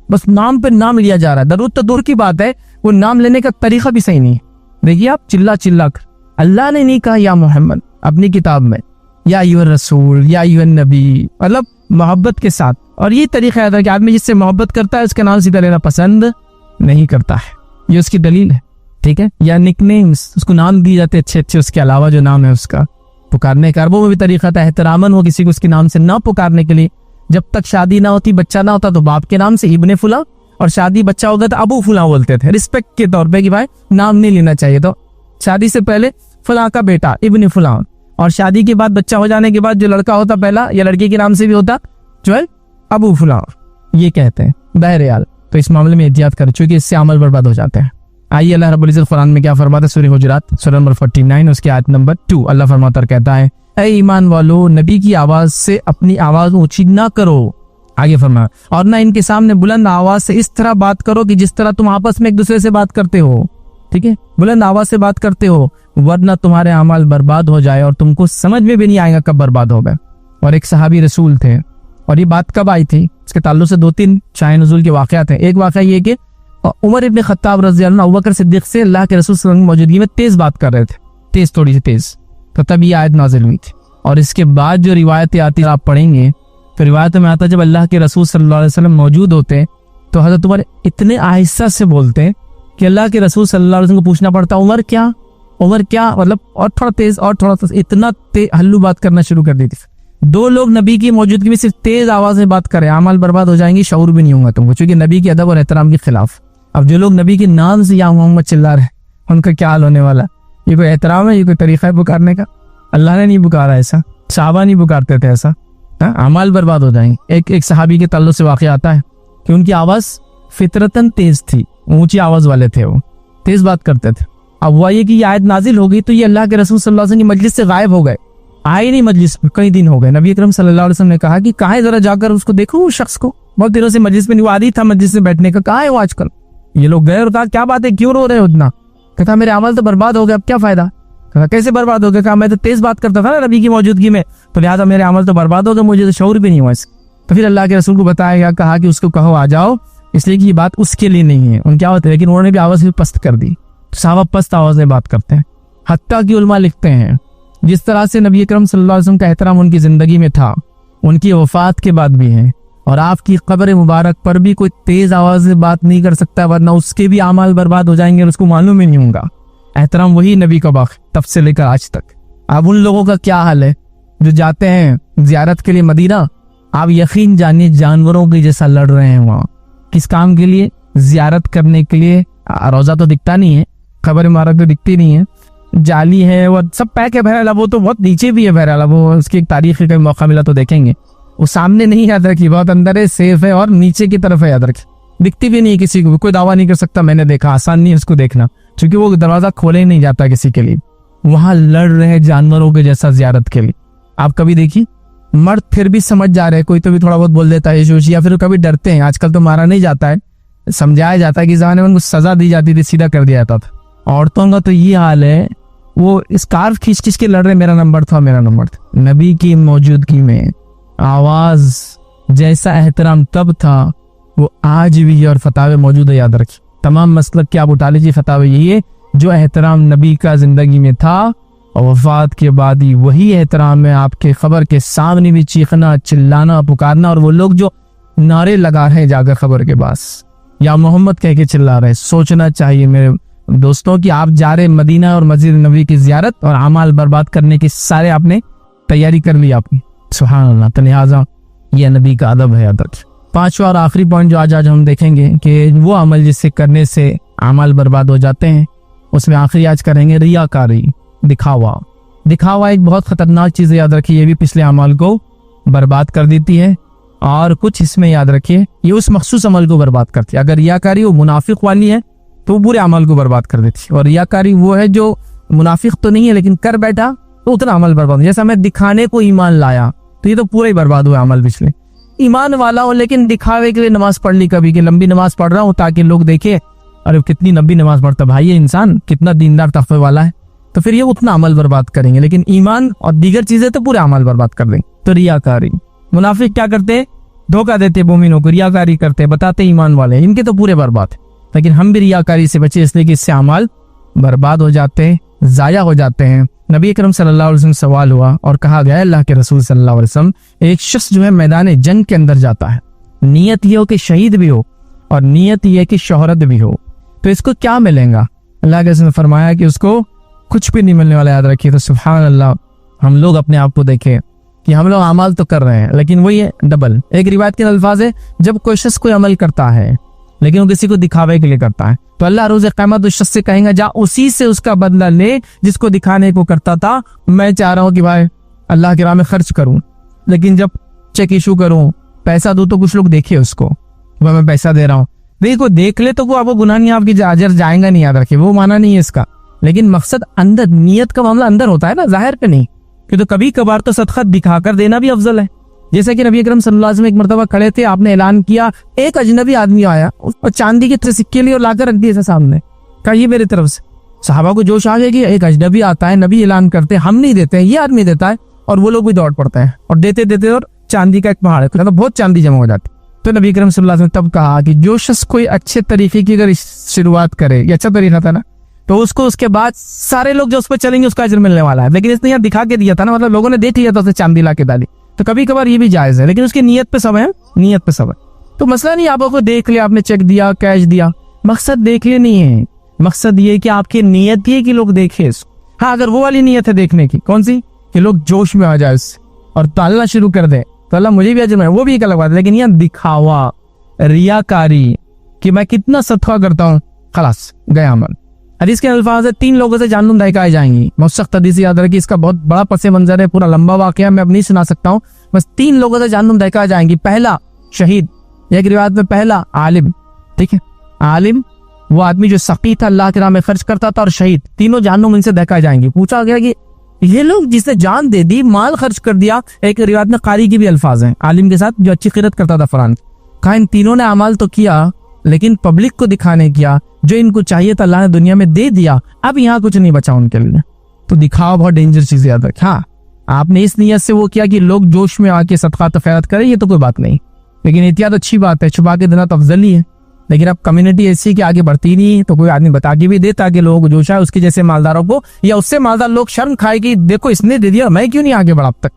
बस नाम पे नाम लिया जा रहा है, दरूद तो दूर की बात है, वो नाम लेने का तरीका भी सही नहीं है। देखिए आप चिल्ला चिल्ला कर, अल्लाह ने नहीं कहा या मोहम्मद अपनी किताब में, या अय्युहर रसूल, या अय्युहन नबी, मतलब मोहब्बत के साथ और ये तरीका है कि आदमी जिससे मोहब्बत करता है उसका नाम सीधा लेना पसंद नहीं करता है, ये उसकी दलील है, ठीक है। या निकनेम्स, उसको नाम दिए जाते अच्छे अच्छे उसके अलावा जो नाम है उसका पुकारने का, वो भी तरीका था एहतरामन हो किसी को उसके नाम से ना पुकारने के लिए। जब तक शादी ना होती, बच्चा ना होता तो बाप के नाम से इब्ने फुला, और शादी बच्चा हो गया तो अबू फुला बोलते थे रिस्पेक्ट के तौर पे कि भाई नाम नहीं लेना चाहिए। तो शादी से पहले फुला का बेटा इब्ने फुला, और शादी के बाद बच्चा हो जाने के बाद जो लड़का होता पहला या लड़की के नाम से भी होता जो है अबू फुला, ये कहते हैं बहरहाल। तो इस मामले में एहतियात कर, चूंकि इससे अमल बर्बाद हो जाते हैं। आइए अल्लाह रब्बुल इज्जत कुरान में क्या फरमाता है, सूरह हुजुरात सूरह नंबर 49 उसकी आयत नंबर 2। अल्लाह फरमाता और कहता है, ऐ ईमान वालो, नबी की आवाज से अपनी आवाज ऊंची ना करो। आगे फरमाया, और ना इनके सामने बुलंद आवाज से इस तरह बात करो कि जिस तरह तुम आपस में एक दूसरे से बात करते हो, ठीक है, बुलंद आवाज से बात करते हो, वरना तुम्हारे अमाल बर्बाद हो जाए और तुमको समझ में भी नहीं आएगा कब बर्बाद हो गए। और एक सहाबी रसूल थे, और ये बात कब आई थी, इसके ताल्लुक से 2-3 शाह नज़ूल के वाक़यात हैं। एक वाक़या ये कि उमर इब्न खत्ताब रज़ी अल्लाह अन्हु अबू बकर सिद्दीक़ से अल्लाह के रसूल सल्लल्लाहु अलैहि वसल्लम की मौजूदगी में तेज बात कर रहे थे, तेज, थोड़ी सी तेज, तो तब ये आयत नाज़िल हुई थी। और इसके बाद जो रिवायतें आती आप पढ़ेंगे तो रिवायत में आता जब अल्लाह के रसूल सल्लल्लाहु अलैहि वसल्लम मौजूद होते तो हज़रत उमर इतने आहिस्ता से बोलते कि अल्लाह के रसूल सल्लल्लाहु अलैहि वसल्लम को पूछना पड़ता, उमर क्या, मतलब और थोड़ा तेज, और थोड़ा तेज, इतना हल्लू बात करना शुरू कर दी थी। 2 लोग नबी की मौजूदगी में सिर्फ तेज आवाज में बात करें, अमाल बर्बाद हो जाएंगे, शऊर भी नहीं होगा तुमको, क्योंकि नबी के अदब और एहतराम के खिलाफ। अब जो लोग नबी के नाम से या मोहम्मद चिल्ला रहे उनका क्या हाल होने वाला। ये कोई एहतराम है, ये कोई तरीका है पुकारने का? अल्लाह ने नहीं पुकारा ऐसा, सहाबा नहीं पुकारते थे ऐसा, अमाल बर्बाद हो जाएंगे। एक सहाबी के ताल्लुक से वाक़या आता है कि उनकी आवाज फितरतन तेज थी, ऊंची आवाज वाले थे, वो तेज बात करते थे। अब हुआ ये कि ये आयत नाजिल हो गई तो ये अल्लाह के रसूल सल्लल्लाहु अलैहि वसल्लम की मजलिस से गायब हो गए, आए नहीं मजलिस में, कई दिन हो गए। नबी अकरम सल्लल्लाहु अलैहि वसल्लम ने कहा कि कहाँ है, जरा जाकर उसको देखो, उस शख्स को, बहुत दिनों से मजलिस में नहीं, वो आदि था मजलिस में बैठने का, कहाँ है वो आजकल। ये लोग गए और कहा क्या बात है, क्यों रो रहे हो इतना? कहता मेरे अमल तो बर्बाद हो गए, अब क्या फायदा? कहा कैसे बर्बाद हो गए? कहा मैं तो तेज बात करता था ना नबी की मौजूदगी में, तो लिहाजा मेरे अमल तो बर्बाद हो गए, मुझे तो शऊर भी नहीं हुआ। तो फिर अल्लाह के रसूल को बताया गया, कहा कि उसको कहो आ जाओ, इसलिए कि ये बात उसके लिए नहीं है। उन क्या होता है, लेकिन उन्होंने भी आवाज भी पस्त कर दी। तो साहबा पस्त आवाज में बात करते हैं, हत्ता की उलमा लिखते हैं जिस तरह से नबी अकरम सल्लल्लाहु अलैहि वसल्लम का एहतराम उनकी जिंदगी में था, उनकी वफात के बाद भी है, और आपकी कब्र मुबारक पर भी कोई तेज आवाज से बात नहीं कर सकता, वरना उसके भी अमाल बर्बाद हो जाएंगे और उसको मालूम ही नहीं होगा। एहतराम वही नबी का बाक़ तब से लेकर आज तक। अब उन लोगों का क्या हाल है जो जाते हैं जियारत के लिए मदीना, आप यकीन जानिए जानवरों के जैसा लड़ रहे हैं वहाँ। किस काम के लिए? जियारत करने के लिए। रोजा तो दिखता नहीं है, खबर मुबारक तो दिखती नहीं है, जाली है, वो सब पैक है बहरहाल, वो तो बहुत नीचे भी है बहरहाल, वो उसकी एक तारीख का मौका मिला तो देखेंगे। वो सामने नहीं याद रखी, बहुत अंदर है, सेफ है, और नीचे की तरफ है, याद रखी, दिखती भी नहीं किसी को, कोई दावा नहीं कर सकता मैंने देखा, आसान नहीं है उसको देखना, क्योंकि वो दरवाजा खोले ही नहीं जाता किसी के लिए। वहां लड़ रहे हैं जानवरों के जैसा जियारत के लिए। आप कभी देखिए, मर्द फिर भी समझ जा रहे हैं, कोई तो भी थोड़ा बहुत बोल देता है या फिर कभी डरते हैं। आजकल तो मारा नहीं जाता है, समझाया जाता है कि जमाने में उनको सजा दी जाती थी, सीधा कर दिया जाता था। औरतों का तो ये हाल है, वो स्कार्फ खींच खींच के लड़ रहे, मेरा नंबर था, मेरा नंबर था। नबी की मौजूदगी में आवाज जैसा एहतराम तब था वो आज भी है, और फतावे मौजूद है, याद रखिए। तमाम मसलक के आप उठा लीजिए, फतावे यही है, जो एहतराम नबी का जिंदगी में था और वफात के बाद ही वही एहतराम है आपके खबर के सामने भी चीखना, चिल्लाना, पुकारना। और वो लोग जो नारे लगा रहे हैं जाकर खबर के पास, या मोहम्मद कह के चिल्ला रहे, सोचना चाहिए मेरे दोस्तों कि आप जा रहे मदीना और मस्जिद नबी की जियारत, और अमाल बर्बाद करने की सारे आपने तैयारी कर ली आपकी, सुभान अल्लाह। तो लिहाजा यह नबी का अदब है, याद रखिए। 5वां और आखिरी पॉइंट जो आज हम देखेंगे कि वो अमल जिससे करने से अमाल बर्बाद हो जाते हैं, उसमें आखिरी आज करेंगे रियाकारी, दिखावा। दिखावा एक बहुत खतरनाक चीज है, याद रखिए, ये भी पिछले अमल को बर्बाद कर देती है। और कुछ इसमें याद रखिए, ये उस मखसूस अमल को बर्बाद करती है। अगर रियाकारी वो मुनाफिक वाली है तो पूरे अमल को बर्बाद कर देती है, और रियाकारी वो है जो मुनाफिक तो नहीं है लेकिन कर बैठा तो उतना अमल बर्बाद। जैसा मैं दिखाने को ईमान लाया तो ये तो पूरा ही बर्बाद हुआ अमल। पिछले ईमान वाला हो लेकिन दिखावे के लिए नमाज पढ़ ली, कभी कि लंबी नमाज पढ़ रहा हूँ ताकि लोग देखे, अरे कितनी लंबी नमाज पढ़ता भाई, ये इंसान कितना दीनदार तकवे वाला है, तो फिर ये उतना अमल बर्बाद करेंगे। लेकिन ईमान और दीगर चीजें तो पूरे अमल बर्बाद कर देंगे। तो रियाकारी, मुनाफिक क्या करते, धोखा देते मोमिनों को, रियाकारी करते, बताते ईमान वाले, इनके तो पूरे बर्बाद है। लेकिन हम भी रियाकारी से बचे, इसलिए कि इससे अमल बर्बाद हो जाते हैं, जाया हो जाते हैं। नबी अकरम सल्लल्लाहु अलैहि वसल्लम सवाल हुआ और कहा गया, अल्लाह के रसूल सल्लल्लाहु अलैहि वसल्लम, एक शख्स जो है मैदान जंग के अंदर जाता है, नीयत ये हो कि शहीद भी हो और नीयत ये कि शोहरत भी हो, तो इसको क्या मिलेगा? अल्लाह के रसूल ने फरमाया कि उसको कुछ भी नहीं मिलने वाला, याद रखिए। तो सुभान अल्लाह, हम लोग अपने आप को देखें कि हम लोग अमाल तो कर रहे हैं लेकिन वही है डबल। एक रिवायत के अल्फाज है, जब कोई शख्स कोई अमल करता है लेकिन वो किसी को दिखावे के लिए करता है, तो अल्लाह रोज़े क़यामत उस शख्स से कहेंगे जा उसी से उसका बदला ले जिसको दिखाने को करता था। मैं चाह रहा हूँ कि भाई अल्लाह की राह में खर्च करूँ, लेकिन जब चेक इशू करूँ, पैसा दूँ, तो कुछ लोग देखे उसको, वह मैं पैसा दे रहा हूँ, देखो देख ले तो वो आपको गुनाह नहीं, आपकी अजर जाएगा नहीं, याद रखिए। वो माना नहीं है इसका, लेकिन मकसद अंदर, नियत का मामला अंदर होता है ना, जाहिर पे नहीं। कि तो कभी कभार तो सदका दिखाकर देना भी अफजल है। जैसे कि नबी अकरम सल्लल्लाहु अलैहि वसल्लम एक मरतबा खड़े थे, आपने ऐलान किया, एक अजनबी आदमी आया और चांदी के सिक्के लिए और लाकर रख दिए सामने, कहा ये मेरी तरफ से। सहाबा को जोश आ गया कि एक अजनबी आता है, नबी ऐलान करते हैं, हम नहीं देते हैं, ये आदमी देता है, और वो लोग भी दौड़ पड़ते हैं और देते देते, और चांदी का एक पहाड़ है, मतलब बहुत चांदी जमा हो जाती। तो नबी अकरम सल्लल्लाहु अलैहि वसल्लम तब कहा कि जो शख्स कोई अच्छे तरीके की अगर शुरुआत करे, ये अच्छा तरीका था ना, तो उसको उसके बाद सारे लोग जो उस पर चलेंगे उसका अजर मिलने वाला है। लेकिन इसने यहाँ दिखा के दिया था ना, मतलब लोगों ने देख लिया था उसे चांदी ला के डाली, तो कभी कभार ये भी जायज है, लेकिन उसकी नीयत पे सब है, नीयत पे सब है। तो मसला नहीं आपको देख लिया, आपने चेक दिया, कैश दिया, मकसद देख ले नहीं है, मकसद ये कि आपकी नीयत ये कि लोग देखे इसको। हाँ, अगर वो वाली नीयत है देखने की, कौन सी, कि लोग जोश में आ जाए उससे और तालना शुरू कर दे, तो अल्लाह मुझे भी अजर में, वो भी एक अलग बात है। लेकिन यहाँ दिखावा, रियाकारी कि मैं कितना सदका करता हूँ, खलास गया अमल। हदीस के अल्फाज है, 3 लोगों से जहन्नुम दहकाई जाएंगी। मुस्तक़ हदीस याद रखिए, इसका बहुत बड़ा पस मंजर है, पूरा लंबा वाकया मैं अब नहीं सुना सकता हूँ। बस 3 लोगों से जहन्नुम दहकाई जाएंगी। पहला शहीद, एक रिवायत में पहला आलिम, ठीक है, आलिम वो आदमी जो सकी था, अल्लाह के राह में खर्च करता था, और शहीद, तीनों जहन्नुम इनसे दहकाई जाएंगी। पूछा गया कि ये लोग जिसने जान दे दी, माल खर्च कर दिया, एक रिवायत में कारी की भी अल्फाज हैं, आलिम के साथ जो अच्छी क़िरात करता था कुरान, कहा इन तीनों ने अमाल तो किया लेकिन पब्लिक को दिखाने किया, जो इनको चाहिए था अल्लाह ने दुनिया में दे दिया, अब यहाँ कुछ नहीं बचा उनके लिए। तो दिखावा बहुत डेंजर चीज, याद रखें। हाँ, आपने इस नियत से वो किया कि लोग जोश में आके सदका तो खैरात करें, ये तो कोई बात नहीं, लेकिन एहतियात अच्छी बात है, छुपा के देना तो अफजल ही है। लेकिन अब कम्युनिटी ऐसी कि आगे बढ़ती नहीं है, तो कोई आदमी बता के भी दे ताकि लोगों को जोश आए, उसके जैसे मालदारों को, या उससे मालदार लोग शर्म खाए कि देखो इसने दे दिया, मैं क्यों नहीं आगे बढ़ा अब तक।